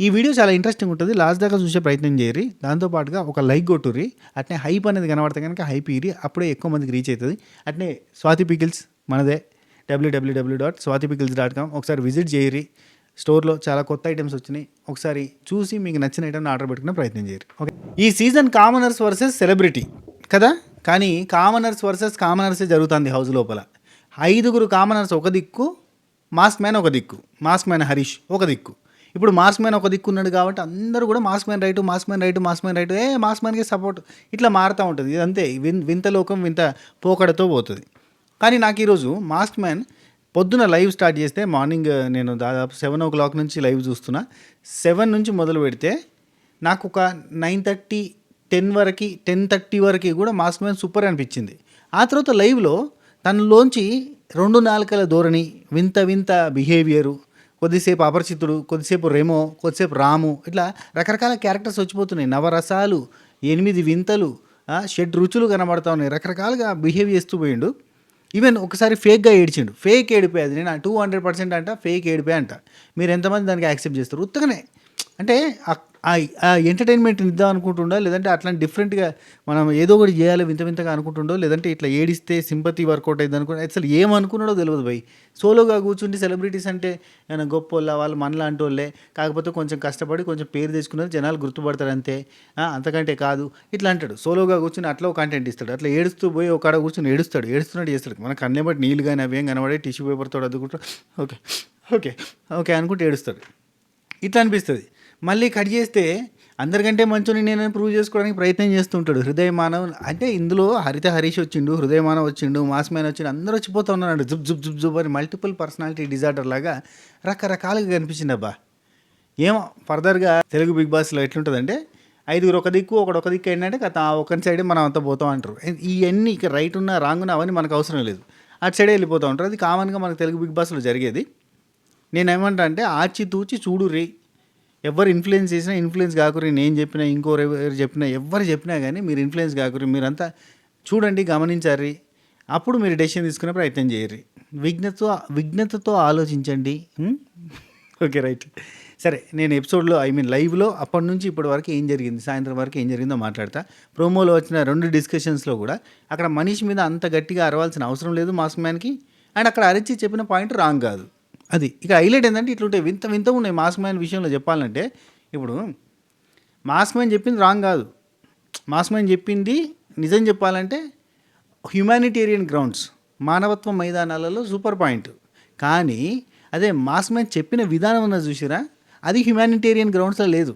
ఈ వీడియో చాలా ఇంట్రెస్టింగ్ ఉంటుంది. లాస్ట్ దాకా చూసే ప్రయత్నం చేయరి. దాంతో పాటుగా ఒక లైక్ కొట్టుర్రి. అట్నే హైప్ అనేది కనబడితే కనుక హైప్ ఇయ్యిరి. అప్పుడే ఎక్కువ మందికి రీచ్ అవుతుంది. అట్నే స్వాతి పికిల్స్ మనదే www.swatipickles.com ఒకసారి విజిట్ చేయరి. స్టోర్లో చాలా కొత్త ఐటమ్స్ వచ్చినాయి. ఒకసారి చూసి మీకు నచ్చిన ఐటమ్ని ఆర్డర్ పెట్టుకునే ప్రయత్నం చేయరు. ఓకే, ఈ సీజన్ కామనర్స్ వర్సెస్ సెలబ్రిటీ కదా, కానీ కామనర్స్ వర్సెస్ కామనర్సే జరుగుతుంది హౌస్ లోపల. 5 కామనర్స్ ఒక దిక్కు, మాస్క్ మ్యాన్ ఒక దిక్కు, మాస్క్ మ్యాన్ హరీష్ ఒక దిక్కు. ఇప్పుడు మాస్క్ మ్యాన్ ఒక దిక్కు ఉన్నాడు కాబట్టి అందరూ కూడా mask man right, mask man right, mask man right, mask మ్యాన్కి సపోర్ట్ ఇట్లా మారుతూ ఉంటుంది. ఇదంతే వింత లోకం, వింత పోకడతో పోతుంది. కానీ నాకు ఈరోజు మాస్క్ మ్యాన్ పొద్దున లైవ్ స్టార్ట్ చేస్తే, మార్నింగ్ నేను దాదాపు 7 o'clock నుంచి లైవ్ చూస్తున్నా. 7 నుంచి మొదలు పెడితే నాకు ఒక 9:30, 10 వరకు, 10:30 వరకు కూడా మాస్క్ మ్యాన్ సూపర్ అనిపించింది. ఆ తర్వాత లైవ్లో తనలోంచి 2 నాలుకల ధోరణి, వింత వింత బిహేవియరు, కొద్దిసేపు అపరిచితుడు, కొద్దిసేపు రెమో, కొద్దిసేపు రాము, ఇట్లా రకరకాల క్యారెక్టర్స్ వచ్చిపోతున్నాయి. నవరసాలు, 8 వింతలు, 7 రుచులు కనబడతా ఉన్నాయి. రకరకాలుగా బిహేవ్ చేస్తూ పోయిండు. ఈవెన్ ఒకసారి ఫేక్గా ఏడ్చిండు. ఫేక్ ఏడిపోయి, అది నేను 200% అంట ఫేక్ ఏడిపోయి అంట. మీరు ఎంతమంది దానికి యాక్సెప్ట్ చేస్తారు? ఉత్తగానే అంటే ఆ ఎంటర్టైన్మెంట్ ఇద్దాం అనుకుంటుండో, లేదంటే అట్లాంటి డిఫరెంట్గా మనం ఏదో ఒకటి చేయాలి వింత వింతగా అనుకుంటుండో, లేదంటే ఇట్లా ఏడిస్తే సింపతి వర్కౌట్ అయింది అనుకుంటే అసలు ఏమనుకున్నాడో తెలియదు భయ్. సోలోగా కూర్చుంటే సెలబ్రిటీస్ అంటే ఏమైనా గొప్ప వాళ్ళు మనలాంటి వాళ్ళే, కాకపోతే కొంచెం కష్టపడి కొంచెం పేరు తెచ్చుకున్నది జనాలు గుర్తుపడతారు అంతే, అంతకంటే కాదు ఇట్లా అంటాడు. సోలోగా కూర్చుని అట్లా ఒక కంటెంట్ ఇస్తాడు. అట్లా ఏడుస్తూ పోయి ఒక కాడ కూర్చొని ఏడుస్తున్నట్టు చేస్తాడు. మన కన్నే బట్టి నీళ్ళు కానీ అవేం కనబడే టిష్యూ పేపర్తో అద్దుకుంటూ ఓకే ఓకే ఓకే అనుకుంటూ ఏడుస్తాడు. ఇట్లా అనిపిస్తుంది. మళ్ళీ కట్ చేస్తే అందరికంటే మంచిని నేను ప్రూవ్ చేసుకోవడానికి ప్రయత్నం చేస్తుంటాడు. హృదయ మానవ్ అంటే ఇందులో హరీష్ వచ్చిండు, హృదయ మానవ్ వచ్చిండు, మాస్ మ్యాన్ వచ్చిండు, అందరూ వచ్చిపోతూ ఉన్నాడు. జుబ్ జుబ్ జుబ్ జుబ్ అని మల్టిపుల్ పర్సనాలిటీ డిజార్డర్ లాగా రకరకాలుగా కనిపించింది. అబ్బా ఏమో ఫర్దర్గా తెలుగు బిగ్ బాస్లో ఎట్లుంటుందంటే 5 ఒక దిక్కు, ఒక దిక్కు ఏంటంటే ఒకరి సైడే మనం అంతా పోతాం అంటారు. ఇవన్నీ ఇక రైట్ ఉన్నా రాంగ్ ఉన్నా అవన్నీ మనకు అవసరం లేదు. అటు సైడే వెళ్ళిపోతూ ఉంటారు. అది కామన్గా మనకు తెలుగు బిగ్ బాస్లో జరిగేది. నేనేమంటా అంటే ఆచితూచి చూడుర్రి. ఎవరు ఇన్ఫ్లుయెన్స్ చేసినా ఇన్ఫ్లుయెన్స్ కాకురి. నేను చెప్పినా, ఇంకోరెవరు చెప్పినా, ఎవరు చెప్పినా కానీ మీరు ఇన్ఫ్లుయెన్స్ కాకురి. మీరంతా చూడండి, గమనించారు, అప్పుడు మీరు డెసిషన్ తీసుకునే ప్రయత్నం చేయరు. విఘ్నతతో ఆలోచించండి. Okay right. సరే, నేను ఎపిసోడ్లో లైవ్లో అప్పటి నుంచి ఇప్పటి వరకు ఏం జరిగింది, సాయంత్రం వరకు ఏం జరిగిందో మాట్లాడతా. ప్రోమోలో వచ్చిన 2 డిస్కషన్స్లో కూడా అక్కడ మనీష్ మీద అంత గట్టిగా అరవాల్సిన అవసరం లేదు మాస్క్ మ్యాన్కి. అండ్ అక్కడ అరిచి చెప్పిన పాయింట్ రాంగ్ కాదు. అది ఇక హైలైట్ ఏంటంటే ఇట్లుంటాయి, వింత ఉన్నాయి మాస్క్ మ్యాన్ విషయంలో చెప్పాలంటే. ఇప్పుడు మాస్క్ మ్యాన్ చెప్పింది రాంగ్ కాదు. మాస్క్ మ్యాన్ చెప్పింది నిజం చెప్పాలంటే హ్యుమానిటేరియన్ గ్రౌండ్స్, మానవత్వ మైదానాలలో సూపర్ పాయింట్. కానీ అదే మాస్క్ మ్యాన్ చెప్పిన విధానం ఉన్నది చూసిరా, అది హ్యుమానిటేరియన్ గ్రౌండ్స్లో లేదు.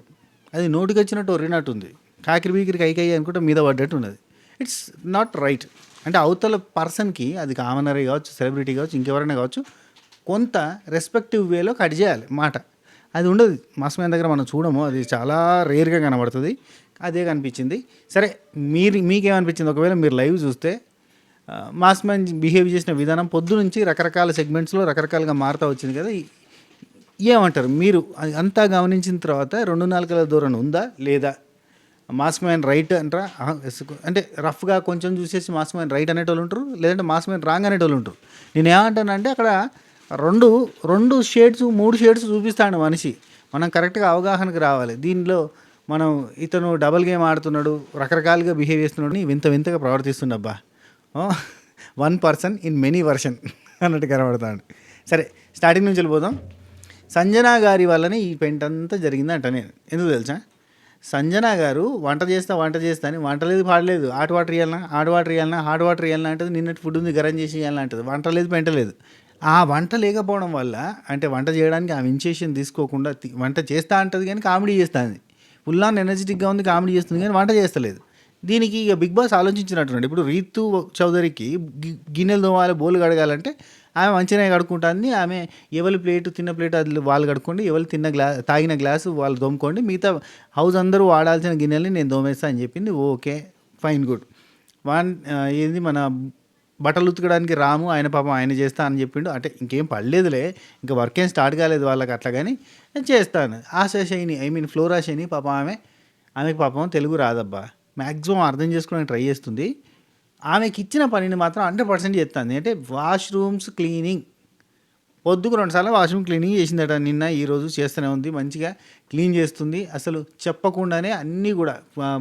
అది నోటికి వచ్చినట్టు ఒరినట్టు ఉంది. కాకిరి బీకిరి కైకయ్యి అనుకుంటే మీద పడ్డట్టు ఉన్నది. It's not right. అంటే అవతల పర్సన్కి, అది కామనరీ కావచ్చు, సెలబ్రిటీ కావచ్చు, ఇంకెవరైనా కావచ్చు, కొంత రెస్పెక్టివ్ వేలో కట్ చేయాలి మాట. అది ఉండదు మాస్ మ్యాన్ దగ్గర, మనం చూడము. అది చాలా రేర్గా కనబడుతుంది. అదే కనిపించింది. సరే, మీకేమనిపించింది? ఒకవేళ మీరు లైవ్ చూస్తే మాస్ మ్యాన్ బిహేవ్ చేసిన విధానం పొద్దు నుంచి రకరకాల సెగ్మెంట్స్లో రకరకాలుగా మారుతూ వచ్చింది కదా, ఏమంటారు మీరు? అంతా గమనించిన తర్వాత 2 నాలుకల ధోరణి ఉందా లేదా? మాస్క్ మ్యాన్ రైట్ అంటారా? అంటే రఫ్గా కొంచెం చూసేసి మాస్క్ మ్యాన్ రైట్ అనేటోళ్ళు ఉంటారు, లేదంటే మాస్క్ మ్యాన్ రాంగ్ అనేటోళ్ళు ఉంటారు. నేను ఏమంటానంటే అక్కడ రెండు షేడ్స్, 3 షేడ్స్ చూపిస్తాడు మనిషి. మనం కరెక్ట్గా అవగాహనకు రావాలి. దీనిలో మనం ఇతను డబల్ గేమ్ ఆడుతున్నాడు, రకరకాలుగా బిహేవ్ చేస్తున్నాడు, వింతగా ప్రవర్తిస్తుండబ్బా, 1 పర్సన్ ఇన్ మెనీ వర్షన్ అన్నట్టు కనబడతాడు. సరే, స్టార్టింగ్ నుంచి వెళ్ళిపోదాం. సంజన గారి వల్లనే ఈ పెయింట్ అంతా జరిగిందంట. నేను ఎందుకు తెలుసా, సంజన గారు వంట చేస్తా అని వంట లేదు, పాడలేదు. హాట్ వాటర్ ఇవ్వాలన్నా, హాట్ వాటర్ ఇవ్వాలన్నా అంటది. నిన్నటి ఫుడ్ ఉంది గరం చేసి ఇవ్వాలన్నా అంటది. వంట లేదు, పెంట లేదు. ఆ వంట లేకపోవడం వల్ల, అంటే వంట చేయడానికి ఆమె ఇనిషియేషన్ తీసుకోకుండా వంట చేస్తా అంటది కానీ కామెడీ చేస్తుంది. ఫుల్ ఆన్ ఎనర్జెటిక్గా ఉంది, కామెడీ చేస్తుంది కానీ వంట చేస్తలేదు. దీనికి ఇక బిగ్ బాస్ ఆలోచించినట్టున్నాడు. ఇప్పుడు రీతు చౌదరికి గిన్నెలు తోమాలి, బోలు కడగాలంటే ఆమె మంచిగా కడుక్కుంటుంది. ఆమె ఎవరి ప్లేటు, తిన్న ప్లేట్ అది వాళ్ళు కడుక్కోండి, ఎవరు తాగిన గ్లాసు వాళ్ళు దోముకోండి, మిగతా హౌస్ అందరూ వాడాల్సిన గిన్నెల్ని నేను దోమేస్తా అని చెప్పింది. Okay, fine, good. ఏంది మన బట్టలు ఉతకడానికి రాము, ఆయన పాపం ఆయన చేస్తా అని చెప్పిండు. అంటే ఇంకేం పడలేదులే, ఇంకా వర్క్ ఏం స్టార్ట్ కాలేదు వాళ్ళకి, అట్లా కానీ నేను చేస్తాను. ఆశని ఫ్లోరా శని పాపం ఆమెకి పాపం తెలుగు రాదబ్బా, మ్యాక్సిమం అర్థం చేసుకోవడానికి ట్రై చేస్తుంది. ఆమెకి ఇచ్చిన పనిని మాత్రం 100% చేస్తుంది. అంటే వాష్రూమ్స్ క్లీనింగ్, పొద్దుకు 2 సార్లు వాష్రూమ్ క్లీనింగ్ చేసిందట. నిన్న ఈరోజు చేస్తూనే ఉంది. మంచిగా క్లీన్ చేస్తుంది. అసలు చెప్పకుండానే అన్నీ కూడా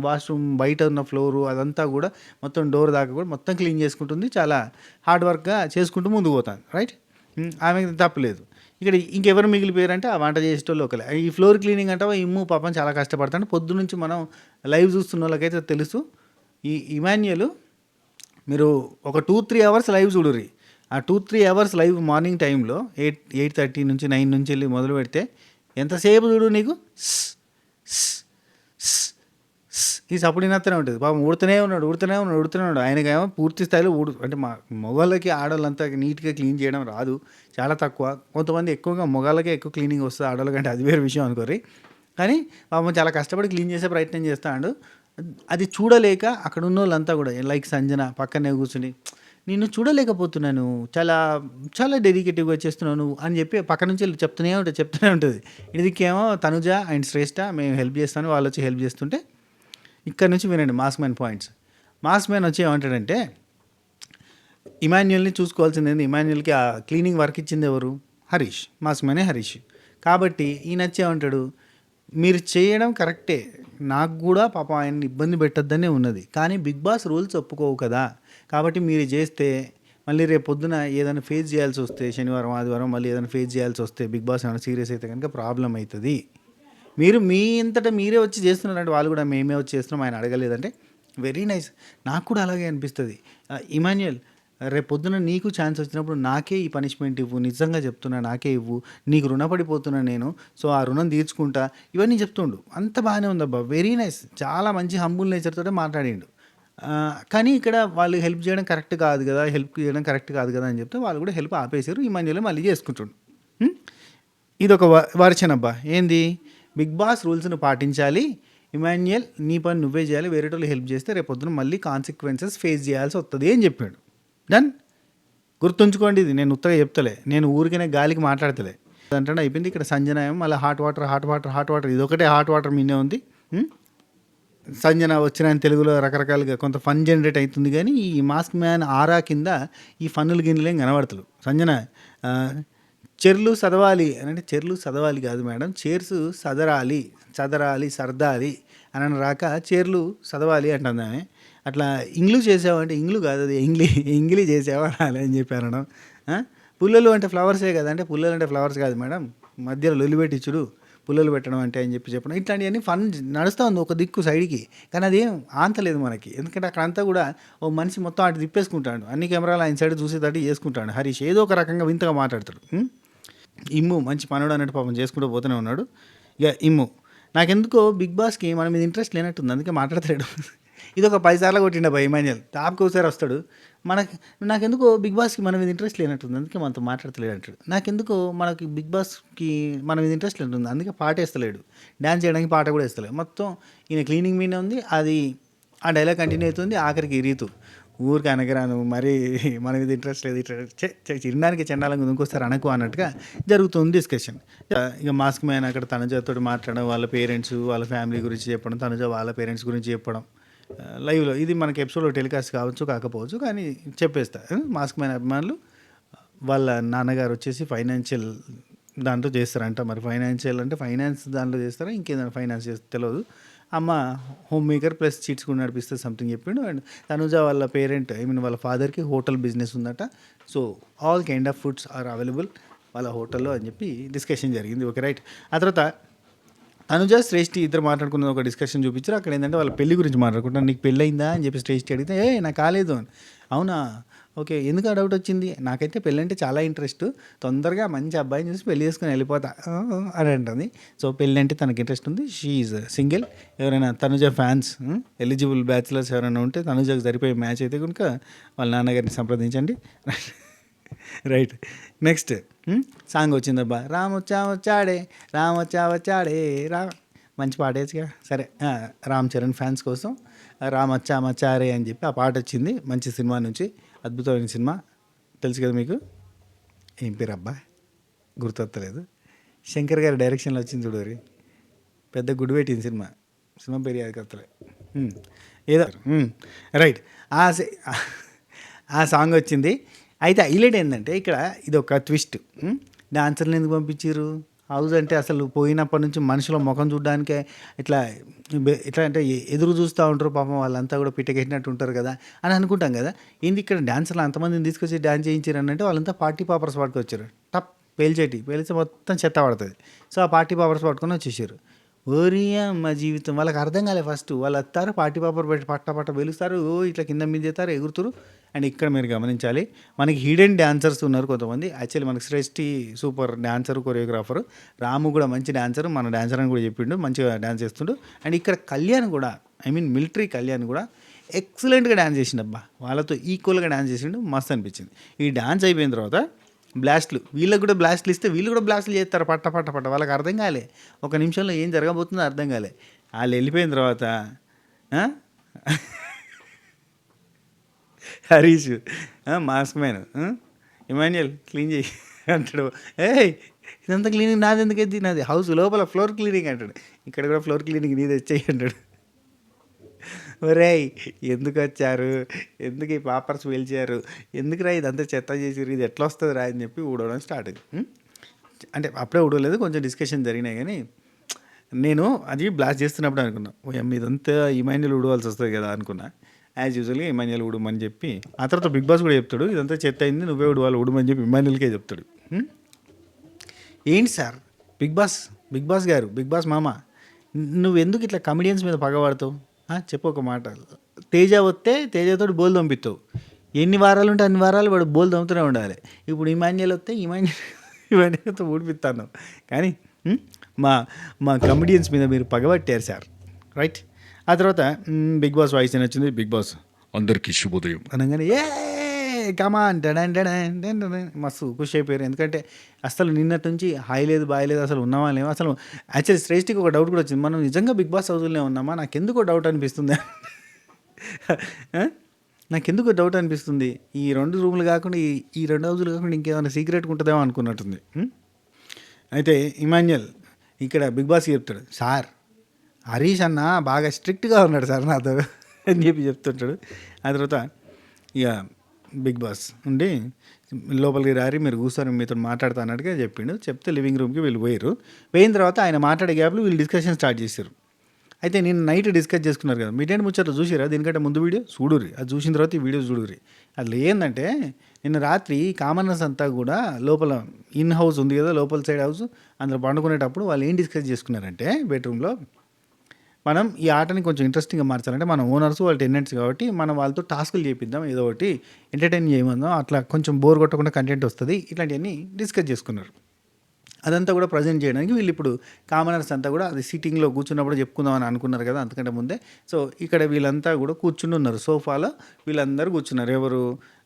వాష్రూమ్ బయట ఉన్న ఫ్లోరు అదంతా కూడా మొత్తం డోర్ దాకా కూడా మొత్తం క్లీన్ చేసుకుంటుంది. చాలా హార్డ్ వర్క్గా చేసుకుంటూ ముందుకు పోతాను. రైట్. ఆమెకి తప్పలేదు. ఇక్కడ ఇంకెవరు మిగిలిపోయారంటే ఆ వంట చేసేటోళ్ళు ఒకలే. ఈ ఫ్లోర్ క్లీనింగ్ అంటావా ఇమ్ము పాపం చాలా కష్టపడతాడు. పొద్దు నుంచి మనం లైవ్ చూస్తున్న వాళ్ళకైతే తెలుసు. ఈ ఇమాన్యుయల్ మీరు ఒక 2-3 అవర్స్ లైవ్ చూడుర్రి. ఆ 2-3 అవర్స్ లైవ్ మార్నింగ్ టైంలో 8:30 నుంచి 9 నుంచి వెళ్ళి మొదలు పెడితే ఎంతసేపు చూడు నీకు ఈ సప్పుడు వినత్తనే ఉంటుంది. పాపం ఊడుతూనే ఉన్నాడు. ఆయనకేమో పూర్తి స్థాయిలో అంటే మా మొగాళ్ళకి ఆడవాళ్ళంతా నీట్గా క్లీన్ చేయడం రాదు, చాలా తక్కువ. కొంతమంది ఎక్కువగా మొగాళ్ళకే ఎక్కువ క్లీనింగ్ వస్తుంది, ఆడవాళ్ళకంటే అది వేరే విషయం అనుకోరి. కానీ పాపం చాలా కష్టపడి క్లీన్ చేసే ప్రయత్నం చేస్తాడు. అది చూడలేక అక్కడ ఉన్న వాళ్ళంతా కూడా లైక్ సంజన పక్కనే కూర్చుని నిన్ను చూడలేకపోతున్నాను, చాలా చాలా డెడికేటివ్గా చేస్తున్నాను అని చెప్పి పక్క నుంచి చెప్తూనే ఉంటుంది. ఇదికేమో తనుజ అండ్ శ్రేష్ఠ మేము హెల్ప్ చేస్తాను, వాళ్ళు వచ్చి హెల్ప్ చేస్తుంటే ఇక్కడ నుంచి వినండి mask man points. Mask man వచ్చి ఏమంటాడంటే ఇమాన్యుయల్ని చూసుకోవాల్సింది. ఇమాన్యుయల్కి ఆ క్లీనింగ్ వర్క్ ఇచ్చింది ఎవరు? హరీష్. మాస్క్ మ్యానే హరీష్. కాబట్టి ఈయన వచ్చి ఏమంటాడు, మీరు చేయడం కరెక్టే, నాకు కూడా పాపం ఆయన్ని ఇబ్బంది పెట్టొద్దనే ఉన్నది, కానీ బిగ్ బాస్ రూల్స్ ఒప్పుకోవు కదా, కాబట్టి మీరు చేస్తే మళ్ళీ రేపు పొద్దున ఏదైనా ఫేస్ చేయాల్సి వస్తే, శనివారం ఆదివారం మళ్ళీ ఏదైనా ఫేస్ చేయాల్సి వస్తే, బిగ్ బాస్ ఏమైనా సీరియస్ అయితే కనుక ప్రాబ్లం అవుతుంది. మీరు మీ ఇంతటా మీరే వచ్చి చేస్తున్నారంటే వాళ్ళు కూడా మేమే వచ్చి చేస్తున్నాం, ఆయన అడగలేదంటే వెరీ నైస్. నాకు కూడా అలాగే అనిపిస్తుంది. ఇమాన్యుయల్, రేపు పొద్దున నీకు ఛాన్స్ వచ్చినప్పుడు నాకే ఈ పనిష్మెంట్ ఇవ్వు, నిజంగా చెప్తున్నా నాకే ఇవ్వు, నీకు రుణపడిపోతున్నా నేను, సో ఆ రుణం తీర్చుకుంటా, ఇవన్నీ చెప్తుండు. అంత బాగానే ఉందబ్బా, వెరీ నైస్. చాలా మంచి హంబుల్ నేచర్తో మాట్లాడిండు. కానీ ఇక్కడ వాళ్ళు హెల్ప్ చేయడం కరెక్ట్ కాదు కదా, అని చెప్తే వాళ్ళు కూడా హెల్ప్ ఆపేశారు. ఇమాన్యుయల్ మళ్ళీ చేసుకుంటుండు. ఇది ఒక వర్షన్ అబ్బా. ఏంది, బిగ్ బాస్ రూల్స్ను పాటించాలి, ఇమాన్యుయల్ నీ పని నువ్వే చేయాలి, వేరే వాళ్ళు హెల్ప్ చేస్తే రేపొద్దున మళ్ళీ కాన్సిక్వెన్సెస్ ఫేస్ చేయాల్సి వస్తుంది అని చెప్పాడు. డన్. గుర్తుంచుకోండి, ఇది నేను ఉత్తగా చెప్తలే, నేను ఊరికనే గాలికి మాట్లాడతలే అంటే అయిపోయింది. ఇక్కడ సంజన ఏమో మళ్ళీ హాట్ వాటర్ ఇదొకటే హాట్ వాటర్ మీనే ఉంది. సంజన వచ్చిన తెలుగులో రకరకాలుగా కొంత ఫన్ జనరేట్ అవుతుంది, కానీ ఈ మాస్క్ మ్యాన్ ఆరా కింద ఈ ఫన్నులు గిన్నెలేం కనబడతలు. సంజన చెర్లు చదవాలి అని అంటే చెర్లు చదవాలి కాదు మేడం, చేర్స్ చదరాలి సర్దాలి అని రాక చేర్లు చదవాలి అంటుంది ఆమె. అట్లా ఇంగ్లీష్ చేసావంటే ఇంగ్లీ కాదు అది ఇంగ్లీ చేసావా అని చెప్పి అనడం. పుల్లలు అంటే ఫ్లవర్సే కదా అంటే పుల్లలు అంటే ఫ్లవర్స్ కాదు మేడం, మధ్యలో లొల్లి పెట్టించుడు పుల్లలు పెట్టడం అంటే అని చెప్పడం, ఇట్లాంటివన్నీ ఫన్ నడుస్తూ ఉంది ఒక దిక్కు సైడ్కి. కానీ అదేం ఆంతలేదు మనకి, ఎందుకంటే అక్కడంతా కూడా ఓ మనిషి మొత్తం అటు తిప్పేసుకుంటాడు, అన్ని కెమెరాలు ఆయన సైడ్ చూసేటట్టు చేసుకుంటాడు. హరీష్ ఏదో ఒక రకంగా వింతగా మాట్లాడతాడు. ఇమ్ము మంచి పనుడు అన్నట్టు పాపం చేసుకుంటూ పోతూనే ఉన్నాడు. ఇక ఇమ్ము నాకెందుకో బిగ్ బాస్కి మన మీద ఇంట్రెస్ట్ లేనట్టుంది, అందుకే మాట్లాడతాడు. ఇది ఒక 10 సార్లు కొట్టిండ బా ఇమాన్యుయల్, టాప్కి ఒకసారి వస్తాడు. నాకెందుకో బిగ్ బాస్కి మన మీద ఇంట్రెస్ట్ లేనట్టుంది, అందుకే మనతో మాట్లాడతలేడు అంటాడు. నాకెందుకో మనకి బిగ్ బాస్కి మన మీద ఇంట్రెస్ట్ లేనట్టుంది, అందుకే పాట వేస్తలేడు, డ్యాన్స్ చేయడానికి పాట కూడా వేస్తలేడు. మొత్తం ఈయన క్లీనింగ్ మీనే ఉంది, అది ఆ డైలాగ్ కంటిన్యూ అవుతుంది. ఆఖరికి రీతు ఊరికి అనగరాను మరి మన మీద ఇంట్రెస్ట్ లేదు, తినడానికి చెండాలంగా ఇంకోసారి అనకు అన్నట్టుగా జరుగుతుంది డిస్కషన్. ఇక మాస్క్ మ్యాన్ అక్కడ తనుజతో మాట్లాడడం, వాళ్ళ పేరెంట్స్ వాళ్ళ ఫ్యామిలీ గురించి చెప్పడం, తనుజ వాళ్ళ పేరెంట్స్ గురించి చెప్పడం లైవ్లో. ఇది మనకి ఎపిసోడ్లో టెలికాస్ట్ కావచ్చు కాకపోవచ్చు, కానీ చెప్పేస్తా. మాస్క్ మ్యాన్ అభిమానులు వాళ్ళ నాన్నగారు వచ్చేసి ఫైనాన్షియల్ దాంట్లో చేస్తారంట. మరి ఫైనాన్షియల్ అంటే ఫైనాన్స్ దాంట్లో చేస్తారా ఇంకేదైనా ఫైనాన్స్ చేస్తే తెలియదు. అమ్మ హోమ్ మేకర్ ప్లస్ చీట్స్ కూడా నడిపిస్తే సంథింగ్ చెప్పిండు. అండ్ తనుజ వాళ్ళ పేరెంట్ వాళ్ళ ఫాదర్కి హోటల్ బిజినెస్ ఉందట. So all kind of foods are available వాళ్ళ హోటల్లో అని చెప్పి డిస్కషన్ జరిగింది. Okay right. ఆ తర్వాత తనుజ శ్రేష్ఠి ఇద్దరు మాట్లాడుకున్న ఒక డిస్కషన్ చూపించారు. అక్కడ ఏంటంటే వాళ్ళ పెళ్లి గురించి మాట్లాడుకుంటారు. నీకు పెళ్ళి అయిందా అని చెప్పి శ్రేష్ఠి అడిగితే నాకు కాలేదు అని. అవునా, ఓకే, ఎందుకు ఆ డౌట్ వచ్చింది? నాకైతే పెళ్ళి అంటే చాలా ఇంట్రెస్ట్, తొందరగా మంచి అబ్బాయిని చూసి పెళ్లి చేసుకుని వెళ్ళిపోతా అని అంటుంది. సో పెళ్ళి అంటే తనకి ఇంట్రెస్ట్ ఉంది. She is single. ఎవరైనా తనుజ ఫ్యాన్స్ ఎలిజిబుల్ బ్యాచులర్స్ ఎవరైనా ఉంటే తనుజకు సరిపోయే మ్యాచ్ అయితే కనుక వాళ్ళ నాన్నగారిని సంప్రదించండి. రైట్. నెక్స్ట్ సాంగ్ వచ్చిందబ్బా, వచ్చాడే వచ్చాడే మంచి పాట వేసుగా. సరే, రామ్ చరణ్ ఫ్యాన్స్ కోసం మచ్చారే అని చెప్పి ఆ పాట వచ్చింది. మంచి సినిమా నుంచి, అద్భుతమైన సినిమా, తెలుసు కదా మీకు. ఏం పేరు అబ్బా గుర్తొత్తలేదు. శంకర్ గారి డైరెక్షన్లో వచ్చింది చూడరి, పెద్ద గుడి పెట్టింది సినిమా పేరు అది కత్తలే ఏదో. రైట్, ఆ సాంగ్ వచ్చింది. అయితే హైలైట్ ఏంటంటే ఇక్కడ ఇది ఒక ట్విస్ట్. డాన్సర్లు ఎందుకు పంపించారు? హౌస్ అంటే అసలు పోయినప్పటి నుంచి మనుషుల ముఖం చూడడానికే ఇట్లా ఎట్లా అంటే ఎదురు చూస్తూ ఉంటారు పాపం, వాళ్ళంతా కూడా పిట్టకెట్టినట్టు ఉంటారు కదా అని అనుకుంటాం కదా. ఏంది ఇక్కడ డాన్సర్లు అంతమందిని తీసుకొచ్చి డాన్స్ చేయించారు అని అంటే వాళ్ళంతా పార్టీ పాపర్స్ పట్టుకొచ్చారు. టప్ పేలిస్తే మొత్తం చెత్త పడుతుంది. సో ఆ పార్టీ పాపర్స్ పట్టుకొని వచ్చేసారు. ఓరి అమ్మ జీవితం, వాళ్ళకి అర్థం కాలే. ఫస్ట్ వాళ్ళు వస్తారు, పార్టీ పాపర్ పెట్టి పట్ట వెలుస్తారు, ఓ ఇట్లా కింద మీద చేస్తారు, ఎగురుతారు. అండ్ ఇక్కడ మీరు గమనించాలి, మనకి హిడెన్ డాన్సర్స్ ఉన్నారు కొంతమంది. యాక్చువల్లీ మనకి శ్రేష్ఠి సూపర్ డాన్సర్, కొరియోగ్రాఫర్. రాము కూడా మంచి డాన్సర్, మన డాన్సర్ అని కూడా చెప్పిండు, మంచిగా డాన్స్ చేస్తుండు. అండ్ ఇక్కడ కళ్యాణ్ కూడా, ఐ మీన్ మిలిటరీ కళ్యాణ్ కూడా ఎక్సలెంట్గా డాన్స్ చేసిండు. అబ్బా వాళ్ళతో ఈక్వల్గా డాన్స్ చేసిండు, మస్తు అనిపించింది. ఈ డాన్స్ అయిపోయిన తర్వాత బ్లాస్ట్లు, వీళ్ళకి కూడా బ్లాస్ట్లు ఇస్తే వీళ్ళు కూడా బ్లాస్ట్లు చేస్తారు పట్ట. వాళ్ళకి అర్థం కాలే, ఒక నిమిషంలో ఏం జరగబోతుందో అర్థం కాలే. వాళ్ళు వెళ్ళిపోయిన తర్వాత Harish mask man, Emmanuel clean చేయి అంటాడు. ఇదంతా క్లీనింగ్ నాది ఎందుకైతే, నాది హౌస్ లోపల ఫ్లోర్ క్లీనింగ్ అంటాడు. ఇక్కడ కూడా ఫ్లోర్ క్లీనింగ్ నీది వచ్చేయి అంటాడు. ఒరేయ్ ఎందుకు వచ్చారు, ఎందుకు ఈ పేపర్స్ పేల్చారు, ఎందుకు రా ఇదంతా చెత్త చేసారు, ఇది ఎట్లా వస్తుంది రా అని చెప్పి ఊడవడం స్టార్ట్ అయింది. అంటే అప్పుడే ఊడవలేదు, కొంచెం డిస్కషన్ జరిగినాయి. కానీ నేను అది బ్లాస్ట్ చేస్తున్నప్పుడు అనుకున్నా, ఇదంతా ఇమాన్యుయల్ ఊడవాల్సి వస్తుంది కదా అనుకున్నా. యాజ్ యూజువల్గా ఇమాన్యుయల్ ఊడమని చెప్పి, ఆ తర్వాత బిగ్ బాస్ కూడా చెప్తాడు, ఇదంతా చెత్త అయింది నువ్వే ఊడవాలి ఊడమని చెప్పి ఇమాన్యుయల్కే చెప్తాడు. ఏంటి సార్ బిగ్ బాస్ గారు, బిగ్ బాస్ మామ, నువ్వు ఎందుకు ఇట్లా కమెడియన్స్ మీద పగబడతావు? చెప్పు ఒక మాట. తేజ వస్తే తేజతో బోల్ దొంపిస్తావు, ఎన్ని వారాలు ఉంటే అన్ని వారాలు వాడు బోల్ దొంపుతూనే ఉండాలి. ఇప్పుడు ఇమాన్యుయల్ వస్తే ఇమాన్యుయల్తో ఊడిపిస్తాను. కానీ మా కమెడియన్స్ మీద మీరు పగబట్టారు సార్, రైట్? ఆ తర్వాత బిగ్ బాస్ వాయిస్ అని వచ్చింది. బిగ్ బాస్ అందరికీ శుభోదయం అనగానే కమాన్ మస్తు ఖుషి అయిపోయారు. ఎందుకంటే అసలు నిన్నటి నుంచి హాయ్ లేదు బాయ్ లేదు, అసలు ఉన్నామా లేమో. అసలు యాక్చువల్లీ శ్రేష్ఠికి ఒక డౌట్ కూడా వచ్చింది, మనం నిజంగా బిగ్ బాస్ హౌస్లోనే ఉన్నామా, నాకెందుకో డౌట్ అనిపిస్తుంది. నాకెందుకో డౌట్ అనిపిస్తుంది, ఈ 2 రూములు కాకుండా ఈ 2 హౌజులు కాకుండా ఇంకేమైనా సీక్రెట్గా ఉంటుందేమో అనుకున్నట్టుంది. అయితే ఇమాన్యుయల్ ఇక్కడ బిగ్ బాస్కి చెప్తాడు, సార్ హరీష్ అన్న బాగా స్ట్రిక్ట్గా ఉన్నాడు సార్ నాతో అని చెప్పి చెప్తుంటాడు. ఆ తర్వాత ఇక బిగ్ బాస్ ఉండి లోపలికి రారి మీరు కూర్చొని మీతో మాట్లాడుతా అన్నట్టుగా చెప్పిండు. చెప్తే లివింగ్ రూమ్కి వీళ్ళు పోయిన తర్వాత ఆయన మాట్లాడే గ్యాప్లో వీళ్ళు డిస్కషన్ స్టార్ట్ చేశారు. అయితే నేను నైట్ డిస్కస్ చేసుకున్నారు కదా, మీటేంటి ముచ్చట్లు చూసిరా, దీనికంటే ముందు వీడియో చూడుర్రి, అది చూసిన తర్వాత ఈ వీడియో చూడుర్రి. అసలు ఏంటంటే నిన్న రాత్రి కామనర్స్ అంతా కూడా లోపల ఇన్ హౌస్ ఉంది కదా, లోపల సైడ్ హౌస్, అందులో పండుకునేటప్పుడు వాళ్ళు ఏం డిస్కస్ చేసుకున్నారంటే బెడ్రూమ్లో, మనం ఈ ఆటని కొంచెం ఇంట్రెస్టింగ్గా మార్చాలంటే మన ఓనర్స్ వాళ్ళు టెనెంట్స్ కాబట్టి మనం వాళ్ళతో టాస్కులు చేపిద్దాం, ఏదో ఒకటి ఎంటర్టైన్ చేయమందాం, అట్లా కొంచెం బోర్ కొట్టకుండా కంటెంట్ వస్తుంది, ఇట్లాంటివన్నీ డిస్కస్ చేసుకున్నారు. అదంతా కూడా ప్రజెంట్ చేయడానికి వీళ్ళు ఇప్పుడు కామనర్స్ అంతా కూడా అది సిట్టింగ్లో కూర్చున్నప్పుడు చెప్పుకుందామని అనుకున్నారు కదా అంతకంటే ముందే. సో ఇక్కడ వీళ్ళంతా కూడా కూర్చుని ఉన్నారు సోఫాలో, వీళ్ళందరూ కూర్చున్నారు. ఎవరు,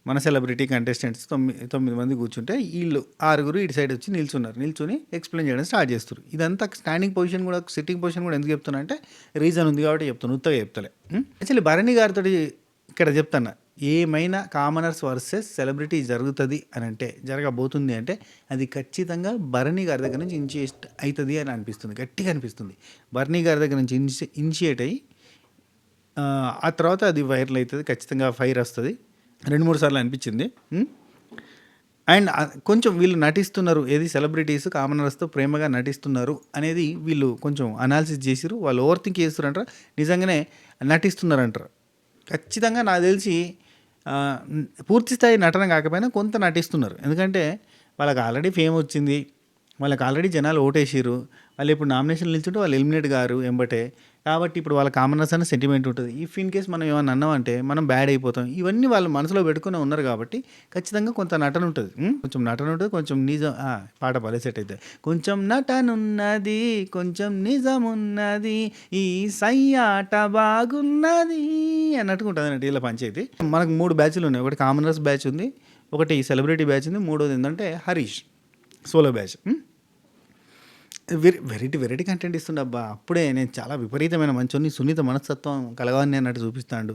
మన సెలబ్రిటీ కంటెస్టెంట్స్ 9 మంది కూర్చుంటే వీళ్ళు 6 ఇటు సైడ్ వచ్చి నిల్చుని ఎక్స్ప్లెయిన్ చేయడం స్టార్ట్ చేస్తారు. ఇదంతా స్టాండింగ్ పొజిషన్ కూడా సిట్టింగ్ పొజిషన్ కూడా ఎందుకు చెప్తున్నా అంటే రీజన్ ఉంది కాబట్టి చెప్తాను, ఉత్తగా చెప్తలే. యాక్చువల్లీ భరణి గారితో ఇక్కడ చెప్తాను, ఏమైనా కామనర్స్ వర్సెస్ సెలబ్రిటీ జరుగుతుంది అని అంటే, జరగబోతుంది అంటే అది ఖచ్చితంగా భరణి గారి దగ్గర నుంచి ఇనిషియేట్ అవుతుంది అని అనిపిస్తుంది, గట్టిగా అనిపిస్తుంది. భరణి గారి దగ్గర నుంచి ఇనిషియేట్ అయ్యి ఆ తర్వాత అది వైరల్ అవుతుంది, ఖచ్చితంగా ఫైర్ వస్తుంది. 2-3 సార్లు అనిపించింది. అండ్ కొంచెం వీళ్ళు నటిస్తున్నారు, ఏది సెలబ్రిటీస్ కామనర్స్తో ప్రేమగా నటిస్తున్నారు అనేది వీళ్ళు కొంచెం అనాలిసిస్ చేసిరు. వాళ్ళు ఓవర్ థింక్ చేస్తారంటారు, నిజంగానే నటిస్తున్నారంటారు. ఖచ్చితంగా నాకు తెలిసి పూర్తి స్థాయి నటన కాకపోయినా కొంత నటిస్తున్నారు. ఎందుకంటే వాళ్ళకి ఆల్రెడీ ఫేమ్ వచ్చింది, వాళ్ళకి ఆల్రెడీ జనాలు ఓటేసిరు, వాళ్ళు ఇప్పుడు నామినేషన్ నిల్చుంటే వాళ్ళు ఎలిమినేట్ గారు ఎంబటే. కాబట్టి ఇప్పుడు వాళ్ళ కామనర్స్ అనే సెంటిమెంట్ ఉంటుంది. ఇఫ్ ఇన్ కేస్ మనం ఏమన్నా అన్నామంటే మనం బ్యాడ్ అయిపోతాం, ఇవన్నీ వాళ్ళు మనసులో పెట్టుకుని ఉన్నారు. కాబట్టి ఖచ్చితంగా కొంత నటన ఉంటుంది, కొంచెం నటన ఉంటుంది, కొంచెం నిజం. పాట భలే సెట్ అయితే, కొంచెం నటనున్నది కొంచెం నిజం ఉన్నది, ఈ సయ్యాట బాగున్నది అన్నట్టుగా ఉంటుంది అన్నట్టు వీళ్ళ పంచాయతీ. మనకు 3 బ్యాచ్లు ఉన్నాయి, ఒకటి కామనర్స్ బ్యాచ్ ఉంది, ఒకటి సెలబ్రిటీ బ్యాచ్ ఉంది, మూడోది ఏంటంటే Harish solo batch. Variety content ఇస్తుండబ్బా. అప్పుడే నేను చాలా విపరీతమైన మంచోని, సున్నిత మనస్తత్వం కలగాలని అన్నట్టు చూపిస్తాడు,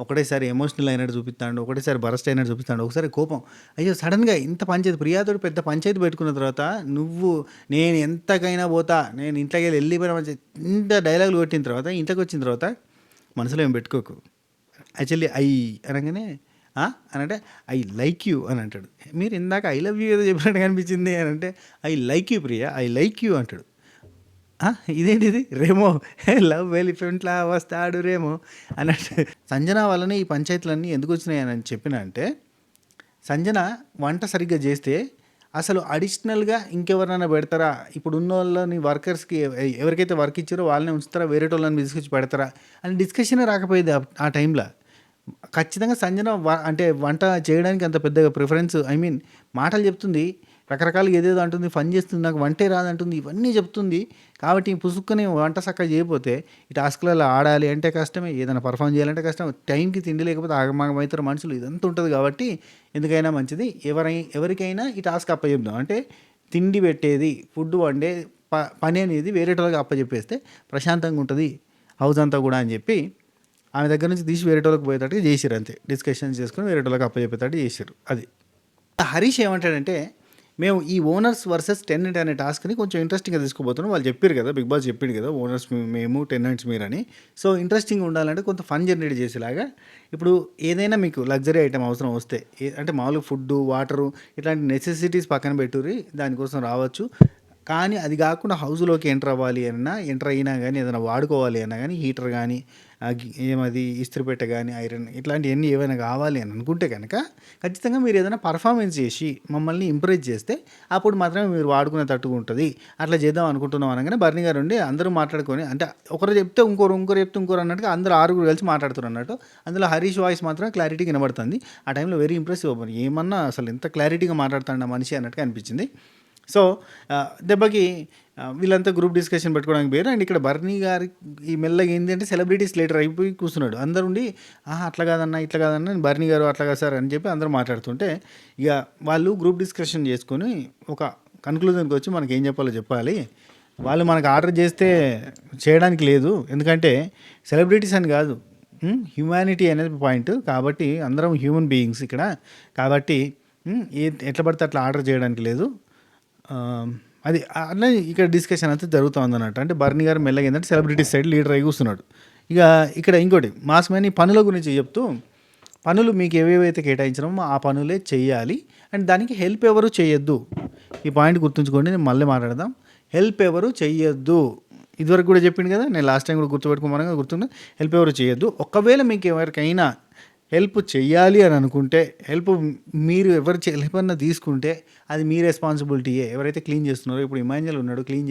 ఒకటేసారి ఎమోషనల్ అయినట్టు చూపిస్తాడు, ఒకటేసారి బరస్ట్ అయినట్టు చూపిస్తాడు, ఒకసారి కోపం. అయ్యో సడన్గా ఇంత పంచాయతీ, ప్రియాతోడు పెద్ద పంచాయతీ పెట్టుకున్న తర్వాత నేను ఎంతకైనా పోతా, నేను ఇంట్లోకి వెళ్ళిపోయిన మంచి ఇంత డైలాగులు కొట్టిన తర్వాత ఇంట్లోకి వచ్చిన తర్వాత మనసులో ఏం పెట్టుకోకు. యాక్చువల్లీ అనగానే అని అంటే ఐ లైక్ యూ అని అంటాడు. మీరు ఇందాక ఐ లవ్ యూ ఏదో చెప్పినట్టు కనిపించింది అని అంటే I like you Priya, I like you అంటాడు. ఇదేంటిది రేమో లవ్ ఎలిఫెంట్లా వస్తాడు రేమో అన్నట్టు. సంజన వల్లనే ఈ పంచాయతీలన్నీ ఎందుకు వచ్చినాయి అని చెప్పిన అంటే, సంజన వంట సరిగ్గా చేస్తే అసలు అడిషనల్గా ఇంకెవరైనా పెడతారా, ఇప్పుడు ఉన్న వాళ్ళని వర్కర్స్కి ఎవరికైతే వర్క్ ఇచ్చారో వాళ్ళని ఉంచుతారా, వేరే వాళ్ళని తీసుకొచ్చి పెడతారా అని డిస్కషనే రాకపోయేది ఆ టైంలో. ఖచ్చితంగా సంజన అంటే వంట చేయడానికి అంత పెద్దగా ప్రిఫరెన్స్, ఐ మీన్ మాటలు చెప్తుంది, రకరకాలుగా ఏదేదో అంటుంది, ఫన్ చేస్తుంది, నాకు వంటే రాదంటుంది, ఇవన్నీ చెప్తుంది. కాబట్టి పుసుక్కని వంట చక్కగా చేయకపోతే ఈ టాస్క్లలో ఆడాలి అంటే కష్టమే, ఏదైనా పర్ఫామ్ చేయాలంటే కష్టం, టైంకి తిండి లేకపోతే ఆగమాగమవుతారు మనుషులు, ఇదంతా ఉంటుంది. కాబట్టి ఎందుకైనా మంచిది ఎవరికైనా ఈ టాస్క్ అప్పచెప్దాం. అంటే తిండి పెట్టేది, ఫుడ్ వండే పని అనేది వేరే వాళ్ళకి అప్పచెప్పేస్తే ప్రశాంతంగా ఉంటుంది హౌస్ అంతా కూడా అని చెప్పి ఆమె దగ్గర నుంచి తీసి వేరే వాళ్ళకి పోయేటట్టుగా చేసారు. అంతే, డిస్కషన్స్ చేసుకుని వేరే వాళ్ళకి అప్పచెప్పేటట్టు చేశారు. అది హరీష్ ఏమంటాడంటే, మేము ఈ ఓనర్స్ వర్సెస్ టెనెంట్ అనే టాస్క్ని కొంచెం ఇంట్రెస్టింగ్గా తీసుకోబోతున్నాం. వాళ్ళు చెప్పారు కదా, బిగ్ బాస్ చెప్పిండు కదా, ఓనర్స్ మేము, టెనెంట్స్ మీరని. సో ఇంట్రెస్టింగ్ ఉండాలంటే కొంత ఫన్ జనరేట్ చేసేలాగా, ఇప్పుడు ఏదైనా మీకు లగ్జరీ ఐటమ్ అవసరం వస్తే, అంటే మామూలుగా ఫుడ్డు, వాటరు, ఇట్లాంటి నెసెసిటీస్ పక్కన పెట్టుర్రి, దానికోసం రావచ్చు. కానీ అది కాకుండా హౌస్లోకి ఎంటర్ అవ్వాలి అన్నా, ఎంటర్ అయినా కానీ ఏదైనా వాడుకోవాలి అన్నా కానీ హీటర్ కానీ, ఏమది ఇస్త్రీపెట్టె కానీ, ఐరన్ ఇట్లాంటివన్నీ ఏమైనా కావాలి అని అనుకుంటే కనుక ఖచ్చితంగా మీరు ఏదైనా పర్ఫార్మెన్స్ చేసి మమ్మల్ని ఇంప్రెస్ చేస్తే అప్పుడు మాత్రమే మీరు వాడుకునే తట్టుగా ఉంటుంది. అట్లా చేద్దాం అనుకుంటున్నాం అనగానే బర్నీ గారు ఉండి అందరూ మాట్లాడుకొని, అంటే ఒకరు చెప్తే ఇంకోరు చెప్తే ఇంకోరు అన్నట్టుగా అందరూ 6 కలిసి మాట్లాడుతున్నారు అన్నట్టు. అందులో హరీష్ వాయిస్ మాత్రం క్లారిటీగా వినబడుతుంది. ఆ టైంలో వెరీ ఇంప్రెసివ్, ఏమన్నా అసలు ఎంత క్లారిటీగా మాట్లాడుతాడు మనిషి అన్నట్టుగా అనిపించింది. సో దెబ్బకి వీళ్ళంతా గ్రూప్ డిస్కషన్ పెట్టుకోవడానికి పేరు. అండ్ ఇక్కడ బర్నీ గారి ఈ మెల్లగా ఏంటి అంటే సెలబ్రిటీస్ లేటర్ అయిపోయి కూర్చున్నాడు. అందరు ఉండి అట్లా కాదన్నా ఇట్లా కాదన్నా, బర్నీ గారు అట్లా కాదు సార్ అని చెప్పి అందరూ మాట్లాడుతుంటే ఇక వాళ్ళు గ్రూప్ డిస్కషన్ చేసుకొని ఒక కన్క్లూజన్కి వచ్చి మనకి ఏం చెప్పాలో చెప్పాలి. వాళ్ళు మనకు ఆర్డర్ చేస్తే చేయడానికి లేదు, ఎందుకంటే సెలబ్రిటీస్ అని కాదు, హ్యూమానిటీ అనేది పాయింట్. కాబట్టి అందరం హ్యూమన్ బీయింగ్స్ ఇక్కడ, కాబట్టి ఎట్లా పడితే అట్లా ఆర్డర్ చేయడానికి లేదు. అది అట్లా ఇక్కడ డిస్కషన్ అంతా జరుగుతూ ఉందన్నట్టు. అంటే బర్నీ గారు మెల్లగా ఏంటంటే సెలబ్రిటీ సైడ్ లీడర్ అయి కూర్చున్నాడు. ఇక ఇక్కడ ఇంకోటి మాస్ మ్యాన్ ఈ పనుల గురించి చెప్తూ, పనులు మీకు ఏవేవైతే కేటాయించినామో ఆ పనులే చేయాలి, అండ్ దానికి హెల్ప్ ఎవరు చేయొద్దు. ఈ పాయింట్ గుర్తుంచుకోండి, నేను మళ్ళీ మాట్లాడదాం. హెల్ప్ ఎవరు చెయ్యొద్దు, ఇదివరకు కూడా చెప్పింది కదా, నేను లాస్ట్ టైం కూడా గుర్తుపెట్టుకోమని గుర్తుండే. హెల్ప్ ఎవరు చేయొద్దు. ఒకవేళ మీకు ఎవరికైనా హెల్ప్ చెయ్యాలి అని అనుకుంటే, మీరు హెల్ప్ అన్న తీసుకుంటే అది మీ రెస్పాన్సిబిలిటీయే. ఎవరైతే క్లీన్ చేస్తున్నారో, ఇప్పుడు ఇమాన్యుయల్ ఉన్నాడు, క్లీన్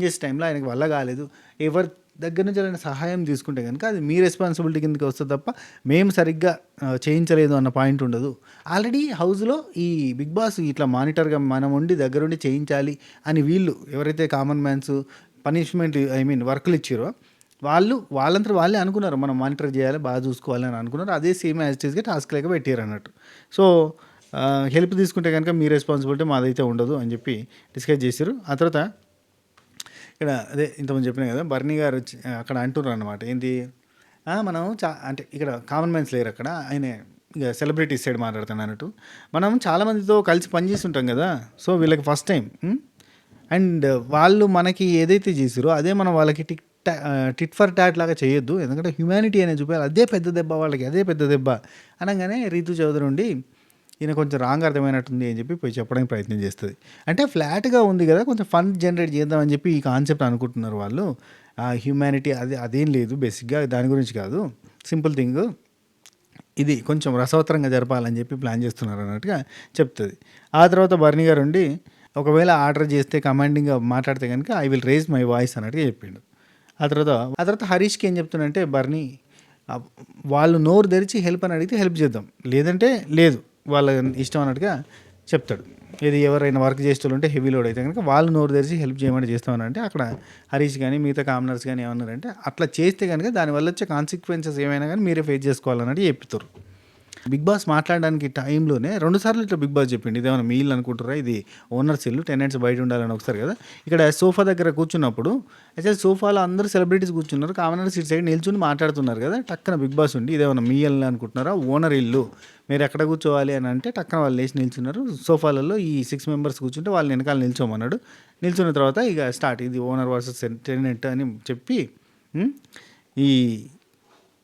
చేసే టైంలో ఆయనకు వల్ల కాలేదు, ఎవరి దగ్గర నుంచి ఆయన సహాయం తీసుకుంటే కనుక అది మీ రెస్పాన్సిబిలిటీ కిందకి వస్తుంది తప్ప మేము సరిగ్గా చేయించలేదు అన్న పాయింట్ ఉండదు. ఆల్రెడీ హౌస్లో ఈ బిగ్ బాస్ ఇట్లా మానిటర్గా మనం ఉండి దగ్గరుండి చేయించాలి అని వీళ్ళు ఎవరైతే common man's punishment, I mean వర్క్లు ఇచ్చారో వాళ్ళంతా వాళ్ళే అనుకున్నారు, మనం మానిటర్ చేయాలి, బాగా చూసుకోవాలి అని అనుకున్నారు. అదే సేమ్ యాజ్ ఇట్ ఈస్గా టాస్క్ లేక పెట్టారు అన్నట్టు. సో హెల్ప్ తీసుకుంటే కనుక మీ రెస్పాన్సిబిలిటీ మాదైతే ఉండదు అని చెప్పి డిస్కస్ చేశారు. ఆ తర్వాత ఇక్కడ అదే ఇంతకుముందు చెప్పినా కదా, బర్నీ గారు అక్కడ అంటున్నారు అనమాట, ఏంటి మనం అంటే ఇక్కడ కామన్ మ్యాన్స్ లేరు అక్కడ, ఆయన ఇక సెలబ్రిటీస్ సైడ్ మాట్లాడుతాను అన్నట్టు. మనం చాలామందితో కలిసి పనిచేసి ఉంటాం కదా, సో వీళ్ళకి ఫస్ట్ టైం, అండ్ వాళ్ళు మనకి ఏదైతే చేసారో అదే మనం వాళ్ళకి టిట్ ఫర్ టాట్ లాగా చేయొద్దు, ఎందుకంటే హ్యుమానిటీ అనేది చూపాలి. అదే పెద్ద దెబ్బ వాళ్ళకి, అదే పెద్ద దెబ్బ అనగానే రీతు చౌదరి ఉండి ఈయన కొంచెం రాంగ్ అర్థమైనట్టుంది అని చెప్పి పోయి చెప్పడానికి ప్రయత్నం చేస్తుంది. అంటే ఫ్లాట్గా ఉంది కదా, కొంచెం ఫన్ జనరేట్ చేద్దామని చెప్పి ఈ కాన్సెప్ట్ అనుకుంటున్నారు వాళ్ళు. హ్యుమానిటీ అదేం లేదు, బేసిక్గా దాని గురించి కాదు, సింపుల్ థింగ్, ఇది కొంచెం రసవత్తరంగా జరపాలని చెప్పి ప్లాన్ చేస్తున్నారు అన్నట్టుగా చెప్తుంది. ఆ తర్వాత బర్నీ గారు ఉండి ఒకవేళ ఆర్డర్ చేస్తే కమాండింగ్గా మాట్లాడితే కనుక I will raise my voice అన్నట్టుగా చెప్పిండు. ఆ తర్వాత హరీష్కి ఏం చెప్తున్నంటే, బర్నీ వాళ్ళు నోరు తెరిచి హెల్ప్ అని అడిగితే హెల్ప్ చేద్దాం, లేదంటే లేదు, వాళ్ళ ఇష్టం అన్నట్టుగా చెప్తాడు. ఇది ఎవరైనా వర్క్ చేసేవాళ్ళు ఉంటే హెవీ లోడ్ అయితే కనుక వాళ్ళు నోరు తెరిచి హెల్ప్ చేయమని చేస్తామని అంటే, అక్కడ హరీష్ కానీ మిగతా కామనర్స్ కానీ ఏమన్నారంటే, అట్లా చేస్తే కనుక దానివల్ల వచ్చే కాన్సిక్వెన్సెస్ ఏమైనా కానీ మీరే ఫేస్ చేసుకోవాలన్నట్టు చెప్తారు. బిగ్ బాస్ మాట్లాడడానికి టైంలోనే 2 సార్లు ఇట్లా బిగ్ బాస్ చెప్పిండు, ఇదేమైనా మీ ఇల్లు అనుకుంటారా, ఇది ఓనర్స్ ఇల్లు, టెనెంట్స్ బయట ఉండాలని ఒకసారి కదా. ఇక్కడ సోఫా దగ్గర కూర్చున్నప్పుడు యాక్చువల్ సోఫాలో అందరూ సెలబ్రిటీస్ కూర్చున్నారు, కామనర్స్ ఇటు సైడ్ నిల్చుని మాట్లాడుతున్నారు కదా, టక్కన బిగ్ బాస్ ఉండి ఇదేమైనా మీ ఇల్లు అనుకుంటున్నారా, ఓనర్ ఇల్లు, మీరు ఎక్కడ కూర్చోవాలి అని అంటే టక్కన వాళ్ళు లేచి నిల్చున్నారు. సోఫాలలో ఈ 6 మెంబర్స్ కూర్చుంటే వాళ్ళు వెనకాల నిల్చోమన్నాడు. నిల్చున్న తర్వాత ఇక స్టార్ట్, ఇది ఓనర్ వర్సెస్ టెనెంట్ అని చెప్పి ఈ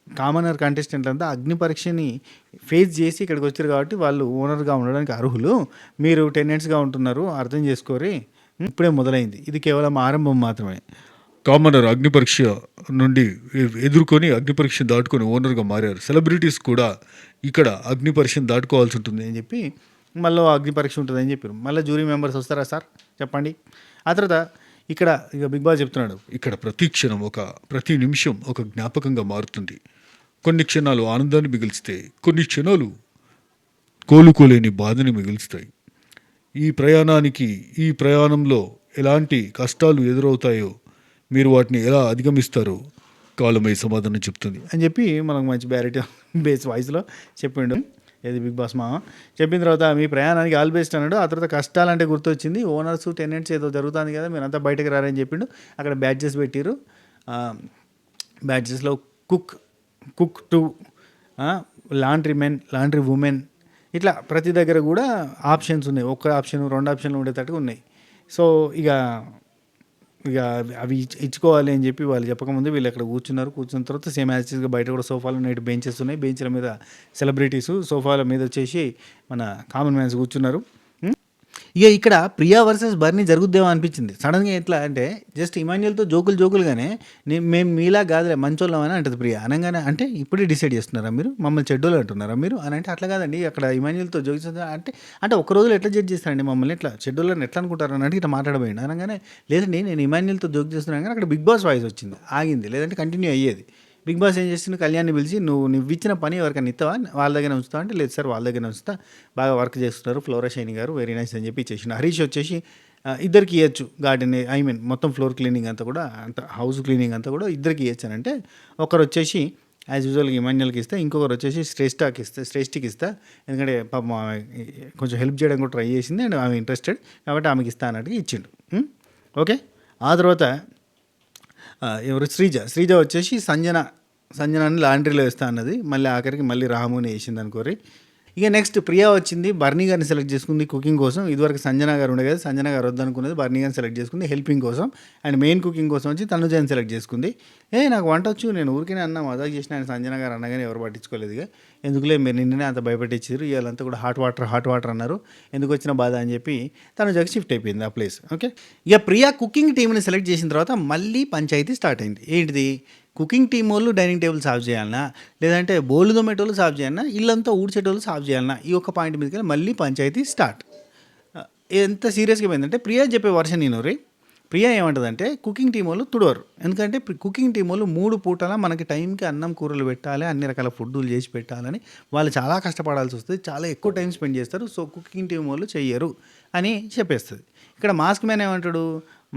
కామనర్ కంటెస్టెంట్ అంతా అగ్ని పరీక్షని ఫేస్ చేసి ఇక్కడికి వచ్చారు కాబట్టి వాళ్ళు ఓనర్గా ఉండడానికి అర్హులు. మీరు టెనెంట్స్గా ఉంటున్నారు, అర్థం చేసుకోరి. ఇప్పుడే మొదలైంది, ఇది కేవలం ఆరంభం మాత్రమే. కామనర్ అగ్ని పరీక్ష నుండి ఎదుర్కొని అగ్ని పరీక్ష దాటుకొని ఓనర్గా మారారు. సెలబ్రిటీస్ కూడా ఇక్కడ అగ్ని పరీక్షను దాటుకోవాల్సి ఉంటుంది అని చెప్పి మళ్ళీ అగ్ని పరీక్ష ఉంటుంది అని చెప్పారు. మళ్ళీ జ్యూరీ మెంబర్స్ వస్తారా సార్ చెప్పండి. ఆ తర్వాత ఇక్కడ ఇక బిగ్ బాస్ చెప్తున్నాడు, ఇక్కడ ప్రతి క్షణం ప్రతి నిమిషం ఒక జ్ఞాపకంగా మారుతుంది. కొన్ని క్షణాలు ఆనందాన్ని మిగిల్స్తాయి, కొన్ని క్షణాలు కోలుకోలేని బాధని మిగులుస్తాయి. ఈ ప్రయాణంలో ఎలాంటి కష్టాలు ఎదురవుతాయో మీరు వాటిని ఎలా అధిగమిస్తారో కాలమై సమాధానం చెప్తుంది అని చెప్పి మనకు మంచి బ్యారిటీ బేస్ వాయిస్లో చెప్పిండు ఏది బిగ్ బాస్ మామ. చెప్పిన తర్వాత మీ ప్రయాణానికి ఆల్ బెస్ట్ అన్నాడు. ఆ తర్వాత కష్టాలంటే గుర్తొచ్చింది, ఓనర్స్ టెనెంట్స్ ఏదో జరుగుతుంది కదా, మీరంతా బయటకు రారని చెప్పిండు. అక్కడ బ్యాడ్జెస్ పెట్టిరు. బ్యాడ్జెస్లో cook to laundry men, laundry women, ఇట్లా ప్రతి దగ్గర కూడా ఆప్షన్స్ ఉన్నాయి. ఒక్క ఆప్షన్ 2 ఆప్షన్లు ఉండేటట్టుగా ఉన్నాయి. సో ఇక అవి ఇచ్చుకోవాలి అని చెప్పి వాళ్ళు చెప్పకముందు వీళ్ళు అక్కడ కూర్చున్న తర్వాత సేమ్ యాక్సిస్గా బయట కూడా సోఫాలు ఉన్నాయి, బెంచెస్ ఉన్నాయి. బెంచ్ల మీద సెలబ్రిటీస్, సోఫాల మీద వచ్చేసి మన కామన్ మ్యాన్స్ కూర్చున్నారు. ఇక ఇక్కడ ప్రియా వర్సెస్ బర్నీ జరుగుద్దేమో అనిపించింది సడన్గా. ఎట్లా అంటే జస్ట్ ఇమాన్యుయల్తో జోకులుగానే మేము మీలా కాదులే మంచోళ్ళమని అంటది ప్రియా. అనగానే అంటే ఇప్పుడే డిసైడ్ చేస్తున్నారా మీరు, మమ్మల్ని చెడ్డోళ్ళు అంటున్నారా మీరు అని అంటే అట్లా కాదండి, అక్కడ ఇమాన్యుయల్తో జోక్స్ అంటే ఒక్క రోజులో ఎట్లా జడ్జ్ చేస్తారండి మమ్మల్ని, ఎట్లా చెడ్డోళ్ళని ఎట్లా అనుకుంటారు అని అంటే ఇట్లా మాట్లాడబోయింది. అనగానే లేదండి నేను ఇమాన్యుయల్తో జోక్ చేస్తున్నాను కానీ అక్కడ బిగ్ బాస్ వాయిస్ వచ్చింది, ఆగింది, లేదంటే కంటిన్యూ అయ్యేది. బిగ్ బాస్ ఏం చేస్తుంది, కళ్యాణ్ని పిలిచి నువ్వు ఇచ్చిన పని ఎవరికైనా ఇస్తావా, వాళ్ళ దగ్గర ఉంచుతావా అంటే లేదు సార్ వాళ్ళ దగ్గర ఉంచుతా, బాగా వర్క్ చేస్తున్నారు ఫ్లోరా షైని గారు, వెరీ నైస్ అని చెప్పి ఇచ్చేసిన. హరీష్ వచ్చేసి ఇద్దరికి ఇవ్వచ్చు గార్డెన్, మొత్తం ఫ్లోర్ క్లీనింగ్ అంతా కూడా, హౌస్ క్లీనింగ్ అంతా కూడా ఇద్దరికి ఇవ్వచ్చు అని అంటే, ఒకరు వచ్చేసి యాజ్ యూజువల్గా ఇమాన్యుయల్కి ఇస్తే, ఇంకొకరు వచ్చేసి శ్రేష్ఠకి ఇస్తా, ఎందుకంటే పాపం కొంచెం హెల్ప్ చేయడం కూడా ట్రై చేసింది అండ్ ఆమె ఇంట్రెస్టెడ్ కాబట్టి ఆమెకి ఇస్తా అన్నట్టుగా ఇచ్చిండు. ఓకే. ఆ తర్వాత ఎవరు శ్రీజ వచ్చేసి సంజనాన్ని లాండ్రీలో వేస్తా అన్నది, మళ్ళీ ఆఖరికి మళ్ళీ రాముని వేసింది అనుకోరి. ఇక నెక్స్ట్ ప్రియా వచ్చింది, బర్నీ గారిని సెలెక్ట్ చేసుకుంది కుకింగ్ కోసం. ఇదివరకు సంజన గారు ఉండే కదా, సంజన గారు వద్దనుకున్నది, బర్నీ గారిని సెలెక్ట్ చేసుకుంది హెల్పింగ్ కోసం. అండ్ మెయిన్ కుకింగ్ కోసం వచ్చి తనుజని సెలెక్ట్ చేసుకుంది. నాకు వంట వచ్చు, నేను ఊరికే అన్నా మజాక్ చేసిన, ఆయన సంజన గారు అన్నగానే ఎవరు పట్టించుకోలేదు. ఇక ఎందుకులే మీరు నిన్ననే అంత భయపెట్టించారు, ఇవాళంతా కూడా హాట్ వాటర్ అన్నారు, ఎందుకు వచ్చిన బాధ అని చెప్పి తనుజకి షిఫ్ట్ అయిపోయింది ఆ ప్లేస్. ఓకే. ఇక ప్రియా కుకింగ్ టీంని సెలెక్ట్ చేసిన తర్వాత మళ్ళీ పంచాయతీ స్టార్ట్ అయింది. ఏంటిది, కుకింగ్ టీం వాళ్ళు డైనింగ్ టేబుల్ సాల్వ్ చేయాలన్నా, లేదంటే బోళ్ళు దొమ్మేటోళ్ళు సాల్వ్ చేయాలన్నా, ఇల్లంతా ఊడ్చేటోళ్ళు సాల్వ్ చేయాలన్నా, ఈ ఒక్క పాయింట్ మీదకి మళ్ళీ పంచాయతీ స్టార్ట్. ఎంత సీరియస్గా పోయిందంటే ప్రియా చెప్పే వర్షన్ నేను ప్రియా ఏమంటుందంటే కుకింగ్ టీం వాళ్ళు తుడవరు, ఎందుకంటే కుకింగ్ టీం వాళ్ళు 3 పూటల మనకి టైంకి అన్నం కూరలు పెట్టాలి, అన్ని రకాల ఫుడ్లు చేసి పెట్టాలని వాళ్ళు చాలా కష్టపడాల్సి వస్తుంది, చాలా ఎక్కువ టైం స్పెండ్ చేస్తారు. సో కుకింగ్ టీం వాళ్ళు చెయ్యరు అని చెప్పేస్తుంది. ఇక్కడ మాస్క్ మ్యాన్ ఏమంటాడు,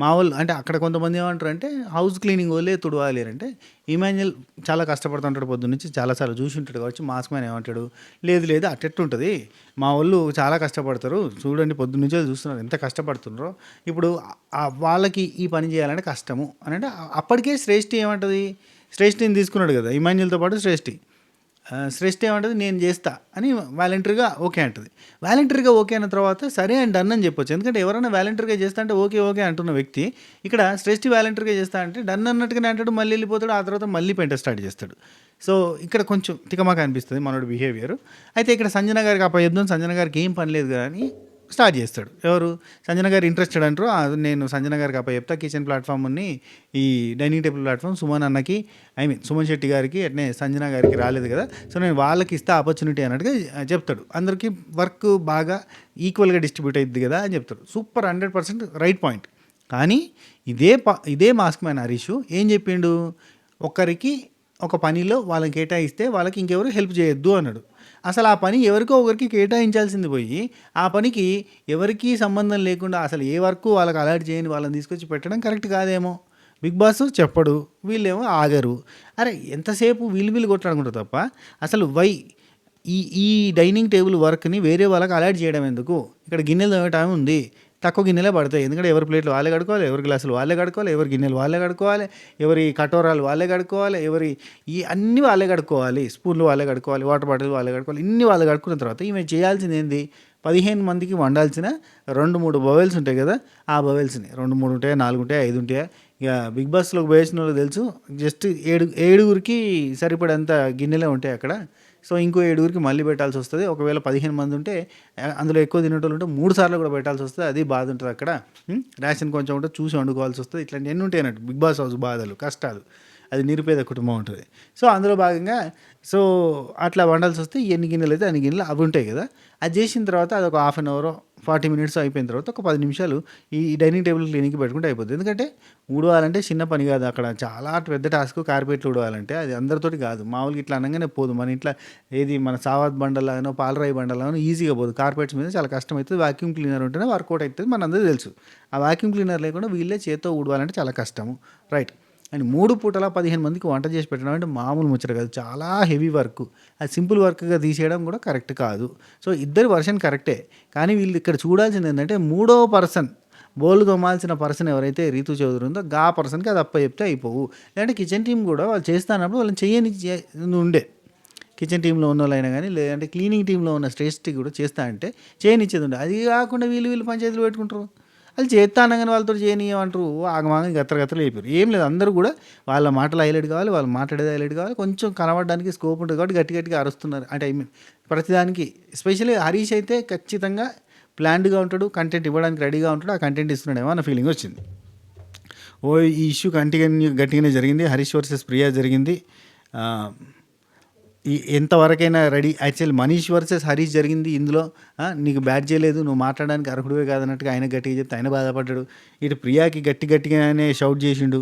మా వాళ్ళు అంటే అక్కడ కొంతమంది ఏమంటారు అంటే హౌస్ క్లీనింగ్ వాళ్ళే తుడవాలి అంటే, ఇమాన్యుయల్ చాలా కష్టపడుతుంటాడు పొద్దున్న నుంచి, చాలాసార్లు చూసి ఉంటాడు కాబట్టి మాస్క్ మ్యాన్ ఏమంటాడు, లేదు అట్టెట్టుంటుంది, మా వాళ్ళు చాలా కష్టపడతారు, చూడండి పొద్దున్న నుంచే చూస్తున్నారు ఎంత కష్టపడుతున్నారో, ఇప్పుడు వాళ్ళకి ఈ పని చేయాలంటే కష్టము అని అంటే, అప్పటికే శ్రేష్ఠి ఏమంటుంది, శ్రేష్ఠిని తీసుకున్నాడు కదా ఇమాన్యుయల్తో పాటు శ్రేష్ఠ ఏమంటుంది నేను చేస్తా అని వాలంటరీగా ఓకే అంటుంది. వాలంటరీగా ఓకే అన్న తర్వాత సరే అండ్ డన్ అని చెప్పొచ్చు, ఎందుకంటే ఎవరైనా వాలంటరీగా చేస్తా అంటే ఓకే అంటున్న వ్యక్తి ఇక్కడ శ్రేష్ఠి వాలంటరీగా చేస్తా అంటే డన్ అన్నట్టుగానే అంటాడు, మళ్ళీ వెళ్ళిపోతాడు, ఆ తర్వాత మళ్ళీ పెంట స్టార్ట్ చేస్తాడు. సో ఇక్కడ కొంచెం తికమాక అనిపిస్తుంది మనోడి బిహేవియర్. అయితే ఇక్కడ సంజన గారికి అప్పచెప్దాం, సంజన గారికి ఏం పని లేదు కానీ స్టార్ట్ చేస్తాడు. ఎవరు, సంజన గారు ఇంట్రెస్టెడ్ అంటారు, నేను సంజన గారికి చెప్తా కిచెన్ ప్లాట్ఫామ్ని, ఈ డైనింగ్ టేబుల్ ప్లాట్ఫామ్ సుమన్ అన్నకి, సుమన్ శెట్టి గారికి, అట్నే సంజన గారికి రాలేదు కదా, సో నేను వాళ్ళకి ఇస్తా ఆపర్చునిటీ అన్నట్టుగా చెప్తాడు. అందరికీ వర్క్ బాగా ఈక్వల్గా డిస్ట్రిబ్యూట్ అయ్యింది కదా అని చెప్తాడు. Super, 100% right point. కానీ ఇదే మాస్క్ మ్యాన్ హరీష్ ఏం చెప్పిండు, ఒకరికి ఒక పనిలో వాళ్ళని కేటాయిస్తే వాళ్ళకి ఇంకెవరు హెల్ప్ చేయొద్దు అన్నాడు. అసలు ఆ పని ఎవరికో ఒకరికి కేటాయించాల్సింది పోయి, ఆ పనికి ఎవరికీ సంబంధం లేకుండా అసలు ఏ వర్క్ వాళ్ళకి అలర్ట్ చేయని వాళ్ళని తీసుకొచ్చి పెట్టడం కరెక్ట్ కాదేమో. బిగ్ బాస్ చెప్పడు, వీళ్ళేమో ఆగరు. అరే ఎంతసేపు వీళ్ళు కొట్లాడుకుంటారు తప్ప అసలు ఈ డైనింగ్ టేబుల్ వర్క్ని వేరే వాళ్ళకి అలర్ట్ చేయడం ఎందుకు. ఇక్కడ గిన్నెలు తోమేటం ఉంది, తక్కువ గిన్నెలే పడతాయి, ఎందుకంటే ఎవరి ప్లేట్లు వాళ్ళే కడుకోవాలి, ఎవరి గ్లాసులు వాళ్ళే కడుకోవాలి, ఎవరి గిన్నెలు వాళ్ళే కడుకోవాలి, ఎవరి కటోరాలు వాళ్ళే కడుకోవాలి, ఈ అన్నీ వాళ్ళే కడుక్కోవాలి, స్పూన్లు వాళ్ళే కడుక్కోవాలి, వాటర్ బాటిల్ వాళ్ళే కడుక్కోవాలి. ఇన్ని వాళ్ళు కడుక్కున్న తర్వాత ఈమె చేయాల్సింది ఏంది, 15 మందికి వండాల్సిన 2-3 బవెల్స్ ఉంటాయి కదా, ఆ బవెల్స్ని 2-3 ఉంటాయా, 4 ఉంటాయా, 5 ఉంటాయా, ఇక బిగ్ బాస్లోకి పోయేసిన వాళ్ళకి తెలుసు, జస్ట్ ఏడుగురికి సరిపడేంత గిన్నెలే ఉంటాయి అక్కడ. సో ఇంకో 7గురికి మళ్ళీ పెట్టాల్సి వస్తుంది. ఒకవేళ 15 మంది ఉంటే అందులో ఎక్కువ తినేటోళ్ళు ఉంటే 3 సార్లు కూడా పెట్టాల్సి వస్తుంది. అది బాధ ఉంటుంది అక్కడ. రేషన్ కొంచెం ఉంటే చూసి వండుకోవాల్సి వస్తుంది. ఇట్లాంటి ఎన్ని ఉంటాయి అన్నట్టు బిగ్ బాస్ హౌస్ బాధలు, కష్టాలు. అది నిరుపేద కుటుంబం ఉంటుంది. సో అందులో భాగంగా సో అట్లా వండాల్సి వస్తే ఎన్ని గిన్నెలు అయితే అన్ని గిన్నెలు అవి ఉంటాయి కదా. అది చేసిన తర్వాత అది ఒక హాఫ్ అన్ అవర్ 40 మినిట్స్ అయిపోయిన తర్వాత ఒక 10 నిమిషాలు ఈ డైనింగ్ టేబుల్ క్లీనింగ్కి పెట్టుకుంటే అయిపోతుంది. ఎందుకంటే ఊడవాలంటే చిన్న పని కాదు, అక్కడ చాలా పెద్ద టాస్క్. కార్పెట్లు ఊడవాలంటే అది అందరితోటి కాదు, మామూలుగా ఇట్లా అనగానే పోదు. మన ఇంట్లో ఏది మన సావాద్ బండలానో పాలరాయి బండలానో ఈజీగా పోదు. కార్పెట్స్ మీద చాలా కష్టం అవుతుంది. వాక్యూమ్ క్లీనర్ ఉంటేనే వర్కౌట్ అవుతుంది, మన అందరికీ తెలుసు. ఆ వాక్యూమ్ క్లీనర్ లేకుండా వీళ్ళే చేత్తో ఊడవాలంటే చాలా కష్టము, రైట్. అండ్ 3 పూటల 15 మందికి వంట చేసి పెట్టడం అంటే మామూలు ముచ్చట కాదు, చాలా హెవీ వర్క్. అది సింపుల్ వర్క్గా తీసేయడం కూడా కరెక్ట్ కాదు. సో ఇద్దరి వర్షన్ కరెక్టే, కానీ వీళ్ళు ఇక్కడ చూడాల్సింది ఏంటంటే మూడో పర్సన్, బోలు తోమాల్సిన పర్సన్ ఎవరైతే రీతు చౌదరి ఉందో గా పర్సన్కి అది అప్ప చెప్తే అయిపోవు. లేదంటే కిచెన్ టీం కూడా వాళ్ళు చేస్తున్నప్పుడు వాళ్ళని ఉండే కిచెన్ టీంలో ఉన్న వాళ్ళైనా కానీ, లేదంటే క్లీనింగ్ టీంలో ఉన్న శ్రేష్ఠి కూడా చేస్తా అంటే చేయనిచ్చేది ఉండే. అది కాకుండా వీళ్ళు పంచాయతీలు పెట్టుకుంటారు. వాళ్ళు చేస్తా అనగానే వాళ్ళతో చేయనియమంటారు, ఆగమాగం గత్తలు అయిపోయారు. ఏం లేదు, అందరూ కూడా వాళ్ళ మాటలు హైలైట్ కావాలి, వాళ్ళు మాట్లాడేది హైలైట్ కావాలి, కొంచెం కనబడడానికి స్కోప్ ఉంటుంది కాబట్టి గట్టిగా అరుస్తున్నారు. అంటే ఐ మీన్ ప్రతిదానికి. ఎస్పెషల్లీ హరీష్ అయితే ఖచ్చితంగా ప్లాన్డ్గా ఉంటాడు, కంటెంట్ ఇవ్వడానికి రెడీగా ఉంటాడు, ఆ కంటెంట్ ఇస్తున్నాడేమో అన్న ఫీలింగ్ వచ్చింది. ఈ ఇష్యూ గట్టిగానే జరిగింది. హరీష్ వర్సెస్ ప్రియా జరిగింది. ఎంతవరకైనా ready. Actual Manish versus Harish జరిగింది ఇందులో. నీకు బ్యాట్ చేయలేదు, నువ్వు మాట్లాడడానికి అర్హుడివే కాదన్నట్టుగా ఆయన గట్టిగా చెప్తే ఆయన బాధపడ్డాడు. ఇటు ప్రియాకి గట్టిగానే షౌట్ చేసిండు.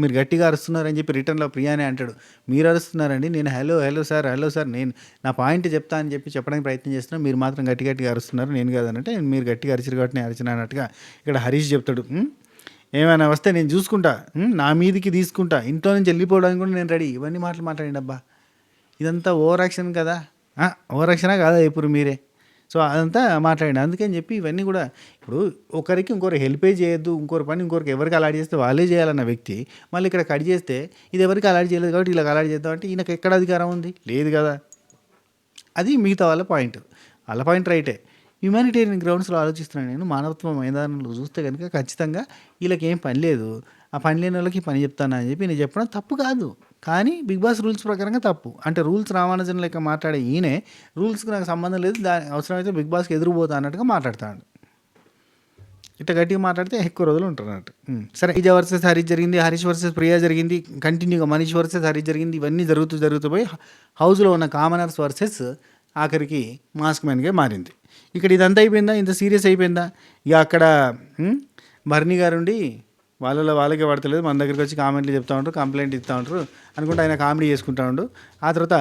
మీరు గట్టిగా అరుస్తున్నారని చెప్పి రిటర్న్లో ప్రియానే అంటాడు, మీరు అరుస్తున్నారండి, నేను హలో సార్ నేను నా పాయింట్ చెప్తా అని చెప్పడానికి ప్రయత్నం చేస్తున్నాను, మీరు మాత్రం గట్టిగా అరుస్తున్నారు, నేను కాదనంటే మీరు గట్టిగా అరిచిరు కాబట్టి నేను అరిచిన అన్నట్టుగా ఇక్కడ హరీష్ చెప్తాడు. ఏమైనా వస్తే నేను చూసుకుంటా, నా మీదికి తీసుకుంటా, ఇంట్లో నుంచి వెళ్ళిపోవడానికి కూడా నేను రెడీ. ఇవన్నీ మాట్లాడండి అబ్బా, ఇదంతా ఓవర్ యాక్షన్ కదా. ఓవర్ యాక్షనా కాదా ఇప్పుడు మీరే. సో అదంతా మాట్లాడండి. అందుకని చెప్పి ఇవన్నీ కూడా ఇప్పుడు ఒకరికి ఇంకొకరు హెల్పే చేయొద్దు, ఇంకొకరి పని ఇంకొకరికి ఎవరికి అలాట్ చేస్తే వాళ్ళే చేయాలన్న వ్యక్తి మళ్ళీ ఇక్కడ కట్ చేస్తే ఇది ఎవరికి అలాట్ చేయలేదు కాబట్టి ఇలా అలాట్ చేద్దాం అంటే ఈయనకు ఎక్కడ అధికారం ఉంది, లేదు కదా. అది మిగతా వాళ్ళ పాయింట్ రైటే. హ్యుమానిటేరియన్ గ్రౌండ్స్లో ఆలోచిస్తున్నాను నేను. మానవత్వ మైదానంలో చూస్తే కనుక ఖచ్చితంగా వీళ్ళకి ఏం పని లేదు, ఆ పని లేని వాళ్ళకి పని చెప్తాను అని చెప్పి నేను చెప్పడం తప్పు కాదు. కానీ బిగ్ బాస్ రూల్స్ ప్రకారంగా తప్పు. అంటే రూల్స్ రామానుజన్ లెక్క మాట్లాడే ఈయనే రూల్స్కి నాకు సంబంధం లేదు, అవసరమైతే బిగ్ బాస్కి ఎదురుపోతా అన్నట్టుగా మాట్లాడతాడు. ఇట్లా గట్టిగా మాట్లాడితే ఎక్కువ రోజులు ఉంటారు అన్నట్టు. సరే, విజయ్ వర్సెస్ హరీష్ జరిగింది, హరీష్ వర్సెస్ ప్రియా జరిగింది, కంటిన్యూగా మనీష్ వర్సెస్ హరీష్ జరిగింది. ఇవన్నీ జరుగుతూ పోయి హౌస్లో ఉన్న కామనర్స్ వర్సెస్ ఆఖరికి మాస్క్ మ్యాన్గా మారింది. ఇక్కడ ఇదంతా అయిపోయిందా, ఇంత సీరియస్ అయిపోయిందా. ఇక అక్కడ భరణి గారుండి వాళ్ళకే పడతలేదు, మన దగ్గరికి వచ్చి కామెంట్లు చెప్తా ఉంటారు, కంప్లైంట్ ఇస్తూ ఉంటారు అనుకుంటే ఆయన కామెడీ చేసుకుంటా ఉండు. ఆ తర్వాత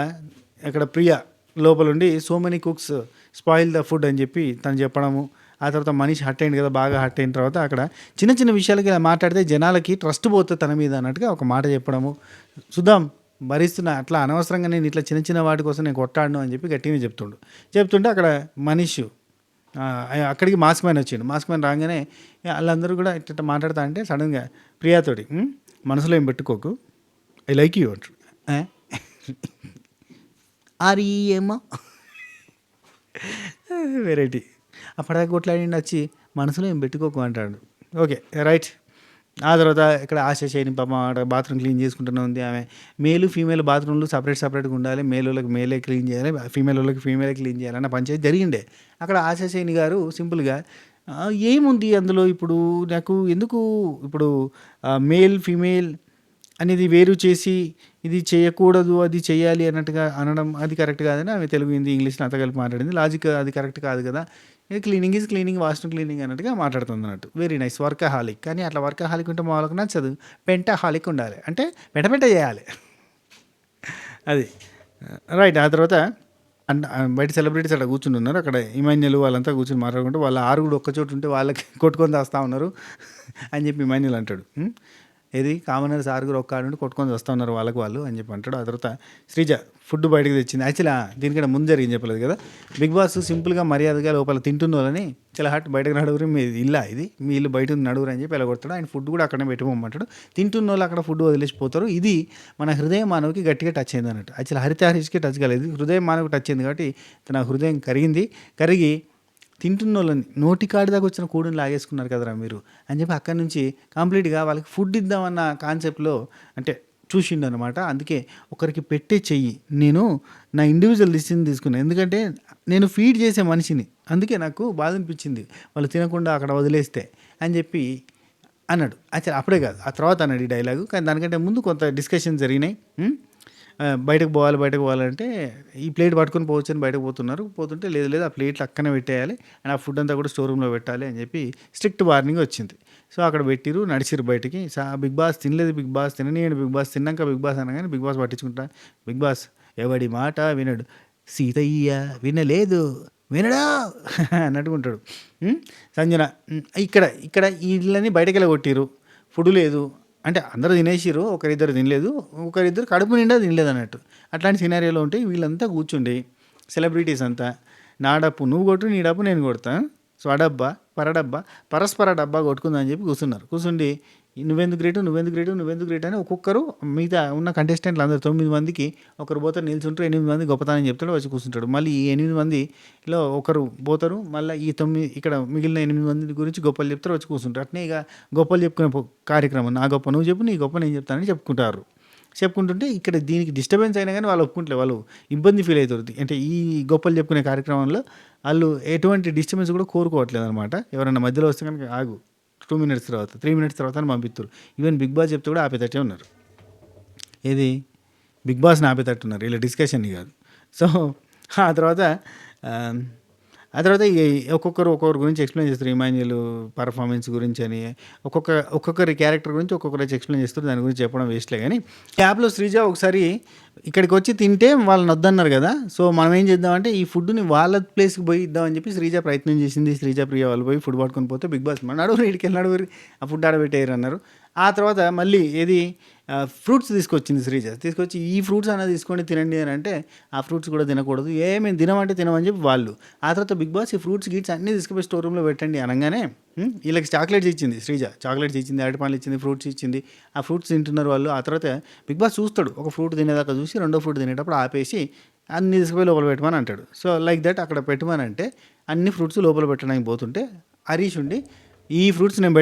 ఇక్కడ ప్రియా లోపలుండి so many cooks spoil the food అని చెప్పి తను చెప్పడము. ఆ తర్వాత మనిషి హట్ అయింది కదా, బాగా హట్ అయిన తర్వాత అక్కడ చిన్న విషయాలకి మాట్లాడితే జనాలకి ట్రస్ట్ పోతుంది తన మీద అన్నట్టుగా ఒక మాట చెప్పడము. చూద్దాం భరిస్తున్నా, అట్లా అనవసరంగా నేను ఇట్లా చిన్న వాటి కోసం నేను కొట్టాడను అని చెప్పి గట్టిగా చెప్తుంటే అక్కడ మనీష్ అక్కడికి మాస్క్ మ్యాన్ వచ్చిండు. మాస్క్ మ్యాన్ రాగానే వాళ్ళందరూ కూడా ఇట్లా మాట్లాడుతా అంటే సడన్గా ప్రియాతోటి మనసులో ఏం పెట్టుకోకు, ఐ లైక్ యూ అంటారు. ఏమో వెరైటీ. అప్పటిదాకా కొట్లాడి వచ్చి మనసులో ఏం పెట్టుకోకు అంటాడు. Okay right. ఆ తర్వాత ఇక్కడ ఆశ చేయని పాప బాత్రూమ్ క్లీన్ చేసుకుంటూనే ఉంది ఆమె. మేలు ఫీమేల్ బాత్రూమ్లు సపరేట్గా ఉండాలి, వాళ్ళకి మేలే క్లీన్ చేయాలి, వాళ్ళకి ఫీమేలే క్లీన్ చేయాలన్న పంచాయతీ జరిగిండే. అక్కడ ఆశ చేయని గారు సింపుల్గా ఏముంది అందులో, ఇప్పుడు నాకు ఎందుకు ఇప్పుడు మేల్ ఫీమేల్ అనేది వేరు చేసి ఇది చేయకూడదు అది చేయాలి అన్నట్టుగా అనడం అది కరెక్ట్ కాదని ఆమె తెలుగు హిందీ ఇంగ్లీష్లో అంతా కలిపి మాట్లాడింది. లాజిక్ అది కరెక్ట్ కాదు కదా. Cleaning is cleaning, washroom cleaning అన్నట్టుగా మాట్లాడుతుంది అన్నట్టు. Very nice, workaholic. కానీ అట్లా వర్కహాలిక్ ఉంటే మా వాళ్ళకి నచ్చదు, పెంటహాలిక్ ఉండాలి, అంటే పెంట చేయాలి అది రైట్. ఆ తర్వాత బయట సెలబ్రిటీస్ అక్కడ కూర్చుని ఉన్నారు. అక్కడ ఇమాన్యుల్ వాళ్ళంతా కూర్చొని మాట్లాడుకుంటే వాళ్ళ ఆరుగుడు ఒక్కచోటు ఉంటే వాళ్ళకి కొట్టుకొని దాస్తూ ఉన్నారు అని చెప్పి ఇమాన్యుల్ అంటాడు. ఏది కామనర్స్ ఆరుగురు ఒక్క నుండి కొట్టుకొని వస్తూ ఉన్నారు వాళ్ళు అని చెప్పి అంటాడు. ఆ తర్వాత శ్రీజ ఫుడ్ బయటకు తెచ్చింది. యాక్చువల్లీ దీనికంటే ముందు జరిగింది చెప్పలేదు కదా. బిగ్ బాస్ సింపుల్గా మర్యాదగా లోపల తింటున్న వాళ్ళని చాలా హట్ బయటకు నడుగురు, మీ ఇల్లా ఇది, మీ ఇల్లు బయట నడుగురు అని చెప్పి ఎలా కొడతాడు. ఆయన ఫుడ్ కూడా అక్కడనే పెట్టుకోమంటాడు. తింటున్న వాళ్ళు అక్కడ ఫుడ్ వదిలేసిపోతారు. ఇది మన హృదయ మానవుకి గట్టిగా టచ్ అయింది అన్నట్టు. యాక్చువల్లీ హరిత హరీష్కి టచ్ కాలేదు, హృదయ మానవుకి టచ్ అయింది కాబట్టి తన హృదయం కరిగి తింటున్నోళ్ళని నోటికాడి దాకా వచ్చిన కూడుని లాగేసుకున్నారు కదరా మీరు అని చెప్పి అక్కడి నుంచి కంప్లీట్గా వాళ్ళకి ఫుడ్ ఇద్దామన్న కాన్సెప్ట్లో అంటే చూసిండు అనమాట. అందుకే ఒకరికి పెట్టే చెయ్యి నేను నా ఇండివిజువల్ డిసిజన్ తీసుకున్నాను. ఎందుకంటే నేను ఫీడ్ చేసే మనిషిని, అందుకే నాకు బాధ అనిపించింది వాళ్ళు తినకుండా అక్కడ వదిలేస్తే అని చెప్పి అన్నాడు. అచ్చా అప్పుడే కాదు, ఆ తర్వాత అన్నాడు ఈ డైలాగు. కానీ దానికంటే ముందు కొంత డిస్కషన్ జరిగినాయి. బయటకు పోవాలంటే ఈ ప్లేట్ పట్టుకొని పోవచ్చు అని బయటకు పోతుంటే లేదు ఆ ప్లేట్లు అక్కనే పెట్టేయాలి అండ్ ఆ ఫుడ్ అంతా కూడా స్టోర్ రూమ్లో పెట్టాలి అని చెప్పి స్ట్రిక్ట్ వార్నింగ్ వచ్చింది. సో అక్కడ పెట్టిరు, నడిచిరు బయటికి. బిగ్ బాస్ తినలేదు, బిగ్ బాస్ తిననీయండి, బిగ్ బాస్ తిన్నాక బిగ్ బాస్ అనగానే బిగ్ బాస్ పట్టించుకుంటా. బిగ్ బాస్ ఎవడి మాట వినడు, సీతయ్య వినలేదు వినడా అన్నట్టుకుంటాడు. సంజన ఇక్కడ వీళ్ళని బయటకెళ్ళి కొట్టిరు, ఫుడ్ లేదు అంటే అందరూ తినేసిరు, ఒకరిద్దరు తినలేదు, ఒకరిద్దరు కడుపు నిండా తినలేదు అన్నట్టు. అట్లాంటి సినారియోలో ఉంటే వీళ్ళంతా కూర్చుండి సెలబ్రిటీస్ అంతా నా డప్పు నువ్వు కొట్టు, నీ డప్పు నేను కొడతా, సో అడబ్బా పరస్పర డబ్బా కొట్టుకుందా అని చెప్పి కూర్చుండి నువ్వెందుకు గ్రేట్ అని ఒక్కొక్కరు మిగతా ఉన్న కంటెస్టెంట్లు అందరు 9 మందికి ఒకరు పోతారు, నిల్చుంటారు, 8 మంది గొప్పతనం చెప్తాడు, వచ్చి కూర్చుంటాడు. మళ్ళీ ఈ 8 మందిలో ఒకరు పోతారు, మళ్ళీ ఈ 9 ఇక్కడ మిగిలిన 8 మంది గురించి గొప్పలు చెప్తారు, వచ్చి కూర్చుంటారు. అట్నే ఇక గొప్పలు చెప్పుకునే కార్యక్రమం, నా గొప్ప నువ్వు చెప్పు, నీ గొప్ప నేను చెప్తానని చెప్పుకుంటుంటే ఇక్కడ దీనికి డిస్టర్బెన్స్ అయినా కానీ వాళ్ళు ఒప్పుకుంటలే, వాళ్ళు ఇబ్బంది ఫీల్ అవుతుంది. అంటే ఈ గొప్పలు చెప్పుకునే కార్యక్రమంలో వాళ్ళు ఎటువంటి డిస్టర్బెన్స్ కూడా కోరుకోవట్లేదు అనమాట. ఎవరైనా మధ్యలో వస్తే కనుక ఆగు 2 minutes తర్వాత 3 minutes తర్వాత అని పంపిస్తారు. ఈవెన్ బిగ్ బాస్ చెప్తే కూడా ఆపేటట్టే ఉన్నారు. ఏది బిగ్ బాస్ని ఆపేటట్టున్నారు, ఇలా డిస్కషన్ కాదు. సో ఆ తర్వాత ఒక్కొక్కరు గురించి ఎక్స్ప్లెయిన్ చేస్తారు. ఇమాన్యుయల్ పర్ఫార్మెన్స్ గురించి అని ఒక్కొక్కరి క్యారెక్టర్ గురించి ఒక్కొక్కరు వచ్చి ఎక్స్ప్లెయిన్ చేస్తారు. దాని గురించి చెప్పడం వేస్ట్లే. కానీ యాప్లో శ్రీజ ఒకసారి ఇక్కడికి వచ్చి తింటే వాళ్ళని వద్దన్నారు కదా, సో మనం ఏం చేద్దామంటే ఈ ఫుడ్ని వాళ్ళ ప్లేస్కి పోయి ఇద్దామని చెప్పి శ్రీజ ప్రయత్నం చేసింది. శ్రీజ ప్రియ వాళ్ళు పోయి ఫుడ్ పట్టుకొని పోతే బిగ్ బాస్ నడువురు ఇడికి నడువురు ఆ ఫుడ్ ఆడబెట్టేయరు అన్నారు. ఆ తర్వాత మళ్ళీ ఏది ఫ్రూట్స్ తీసుకొచ్చింది శ్రీజ. తీసుకొచ్చి ఈ ఫ్రూట్స్ అనేది తీసుకొని తినండి అని అంటే ఆ ఫ్రూట్స్ కూడా తినకూడదు, మేము తినమంటే తినమని చెప్పి వాళ్ళు. ఆ తర్వాత బిగ్ బాస్ ఈ ఫ్రూట్స్ గిట్స్ అన్నీ తీసుకుపోయి స్టోర్ రూమ్లో పెట్టండి అనగానే వీళ్ళకి చాక్లెట్స్ ఇచ్చింది శ్రీజ. చాక్లెట్స్ ఇచ్చింది, అరటిపండ్లు ఇచ్చింది, ఫ్రూట్స్ ఇచ్చింది. ఆ ఫ్రూట్స్ తింటున్నారు వాళ్ళు. ఆ తర్వాత బిగ్ బాస్ చూస్తాడు, ఒక ఫ్రూట్ తినేదాకా చూసి రెండో ఫ్రూట్ తినేటప్పుడు ఆపేసి అన్ని తీసుకుపోయి లోపల పెట్టమని అంటాడు. సో లైక్ దట్ అక్కడ పెట్టమని అంటే అన్ని ఫ్రూట్స్ లోపల పెట్టడానికి పోతుంటే హరీష్ ఉండి ఈ ఫ్రూట్స్ నేను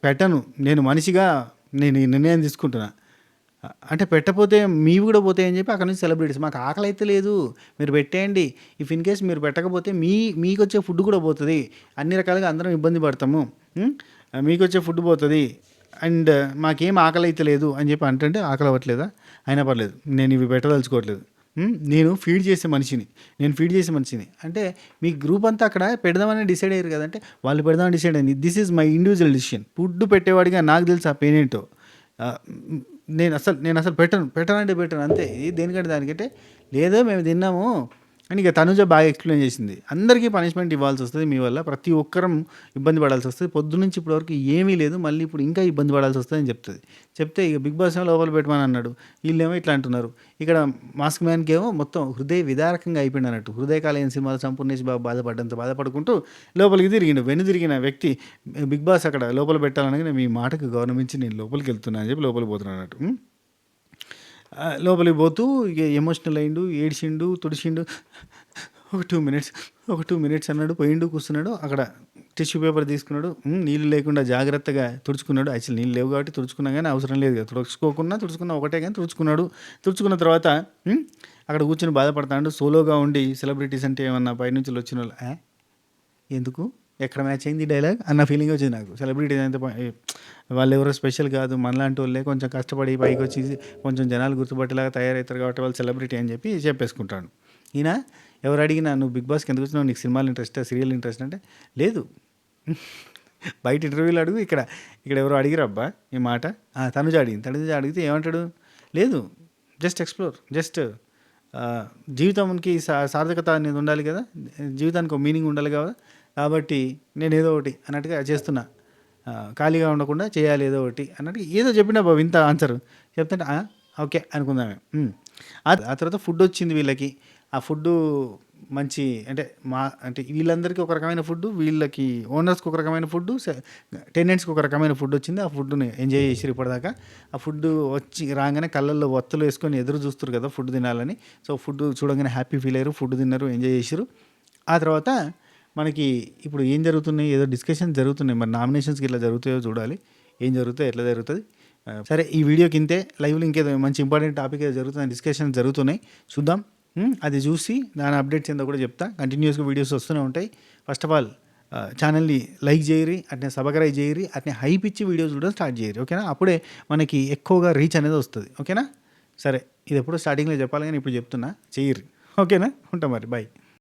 పెట్టను, నేను మనిషిగా నేను ఈ నిర్ణయం తీసుకుంటున్నా అంటే పెట్టపోతే మీవి కూడా పోతాయని చెప్పి అక్కడ నుంచి సెలబ్రిటీస్ మాకు ఆకలి అయితే లేదు మీరు పెట్టేయండి, ఇఫ్ ఇన్ కేస్ మీరు పెట్టకపోతే మీకు వచ్చే ఫుడ్ కూడా పోతుంది, అన్ని రకాలుగా అందరం ఇబ్బంది పడతాము, మీకు వచ్చే ఫుడ్ పోతుంది అండ్ మాకేం ఆకలి అయితే లేదు అని చెప్పి అంటే ఆకలి అవ్వట్లేదా, అయినా పర్లేదు నేను ఇవి పెట్టదలుచుకోవట్లేదు, నేను ఫీడ్ చేసే మనిషిని అంటే మీ గ్రూప్ అంతా అక్కడ పెడదామని డిసైడ్ అయ్యారు కదంటే వాళ్ళు పెడదామని డిసైడ్ అయింది. This is my individual decision. Food పెట్టేవాడిగా నాకు తెలుసు ఆ పెయిన్ ఏంటో. నేను అసలు పెట్టను అంతే. దేనికంటే దానికంటే లేదో మేము తిన్నాము అని ఇక తనుజ బాగా ఎక్స్ప్లెయిన్ చేసింది. అందరికీ పనిష్మెంట్ ఇవ్వాల్సి వస్తుంది మీ వల్ల, ప్రతి ఒక్కరం ఇబ్బంది పడాల్సి వస్తుంది, పొద్దున్నుంచి ఇప్పటివరకు ఏమీ లేదు, మళ్ళీ ఇప్పుడు ఇంకా ఇబ్బంది పడాల్సి వస్తుంది అని చెప్తే ఇక బిగ్ బాస్ లోపల పెట్టమని అన్నాడు. వీళ్ళేమో ఇట్లా అంటున్నారు. ఇక్కడ మాస్క్ మ్యాన్కి ఏమో మొత్తం హృదయ విదారకంగా అయిపోయింది అన్నట్టు. హృదయకాలైన సినిమాలో సంపూర్ణేష్ బాబు బాధపడుకుంటూ లోపలికి వెనుదిరిగిన వ్యక్తి బిగ్ బాస్ అక్కడ లోపల పెట్టాలనగానే మీ మాటకు గౌరవించి నేను లోపలికి వెళ్తున్నాను అని చెప్పి లోపలికి పోతున్నాను అన్నట్టు. లోపలికి పోతూ ఇక ఎమోషనల్ అయిండు, ఏడ్చిండు, తుడిచిండు. ఒక 2 minutes అన్నాడు, పోయిండు, కూర్చున్నాడు అక్కడ. టిష్యూ పేపర్ తీసుకున్నాడు, నీళ్ళు లేకుండా జాగ్రత్తగా తుడుచుకున్నాడు. యాక్చువల్లీ నీళ్ళు లేవు కాబట్టి తుడుచుకున్నా కానీ అవసరం లేదు కదా, తుడుచుకున్నా ఒకటే కానీ తుడుచుకున్న తర్వాత అక్కడ కూర్చొని బాధపడతాడు. సోలోగా ఉండి సెలబ్రిటీస్ అంటే ఏమన్నా పైనుంచి వచ్చిన వాళ్ళు ఎందుకు ఎక్కడ మ్యాచ్ అయింది డైలాగ్ అన్న ఫీలింగ్ వచ్చింది నాకు. సెలబ్రిటీస్ అయితే వాళ్ళు ఎవరో స్పెషల్ కాదు, మనలాంటి వాళ్ళే కొంచెం కష్టపడి పైకి వచ్చి కొంచెం జనాలు గుర్తుపట్టేలాగా తయారవుతారు కాబట్టి వాళ్ళు సెలబ్రిటీ అని చెప్పి చెప్పేసుకుంటాడు. ఈయన ఎవరు అడిగినా నువ్వు బిగ్ బాస్కి ఎందుకు వచ్చినావు, నీకు సినిమాలు ఇంట్రెస్ట్, సీరియల్ ఇంట్రెస్ట్ అంటే లేదు, బయట ఇంటర్వ్యూలు అడుగు, ఇక్కడ ఎవరో అడిగిరబ్బా ఈ మాట. తనుజ అడిగితే ఏమంటాడు, లేదు జస్ట్ ఎక్స్ప్లోర్, జస్ట్ జీవితానికి సార్థకత అనేది ఉండాలి కదా, జీవితానికి ఒక మీనింగ్ ఉండాలి కదా, కాబట్టి నేను ఏదో ఒకటి అన్నట్టుగా చేస్తున్నా, ఖాళీగా ఉండకుండా చేయాలి ఏదో ఒకటి అన్నట్టు ఏదో చెప్పినా బాబు ఇంత ఆన్సర్ చెప్తుంటే ఓకే అనుకుందామే. ఆ తర్వాత ఫుడ్ వచ్చింది వీళ్ళకి. ఆ ఫుడ్డు మంచి అంటే వీళ్ళందరికీ ఒక రకమైన ఫుడ్, వీళ్ళకి ఓనర్స్కి ఒక రకమైన ఫుడ్, టెనెంట్స్కి ఒక రకమైన ఫుడ్ వచ్చింది. ఆ ఫుడ్ని ఎంజాయ్ చేసారు ఇప్పటిదాకా. ఆ ఫుడ్ వచ్చి రాగానే కళ్ళల్లో ఒత్తులు వేసుకొని ఎదురు చూస్తారు కదా ఫుడ్ తినాలని. సో ఫుడ్ చూడగానే హ్యాపీ ఫీల్ అయ్యారు, ఫుడ్ తిన్నారు, ఎంజాయ్ చేసారు. ఆ తర్వాత మనకి ఇప్పుడు ఏం జరుగుతున్నాయి, ఏదో డిస్కషన్ జరుగుతున్నాయి, మరి నామినేషన్స్కి ఇట్లా జరుగుతాయో చూడాలి, ఏం జరుగుతాయి, ఎట్లా జరుగుతుంది. సరే, ఈ వీడియోకి ఇంతే. లైవ్లో ఇంకేదో మంచి ఇంపార్టెంట్ టాపిక్ ఏదో జరుగుతుంది, డిస్కషన్ జరుగుతున్నాయి, చూద్దాం. అది చూసి దాని అప్డేట్స్ ఏందో కూడా చెప్తా. కంటిన్యూస్గా వీడియోస్ వస్తూనే ఉంటాయి. ఫస్ట్ ఆఫ్ ఆల్ ఛానల్ని లైక్ చేయరి, అట్నే సబ్స్క్రైబ్ చేయరి, అట్నే హైప్ ఇచ్చి వీడియోస్ కూడా స్టార్ట్ చేయరు. ఓకేనా? అప్పుడే మనకి ఎక్కువగా రీచ్ అనేది వస్తుంది. ఓకేనా? సరే, ఇది ఎప్పుడో స్టార్టింగ్లో చెప్పాలి కానీ ఇప్పుడు చెప్తున్నా, చేయరి. ఓకేనా? ఉంటాం మరి, బాయ్.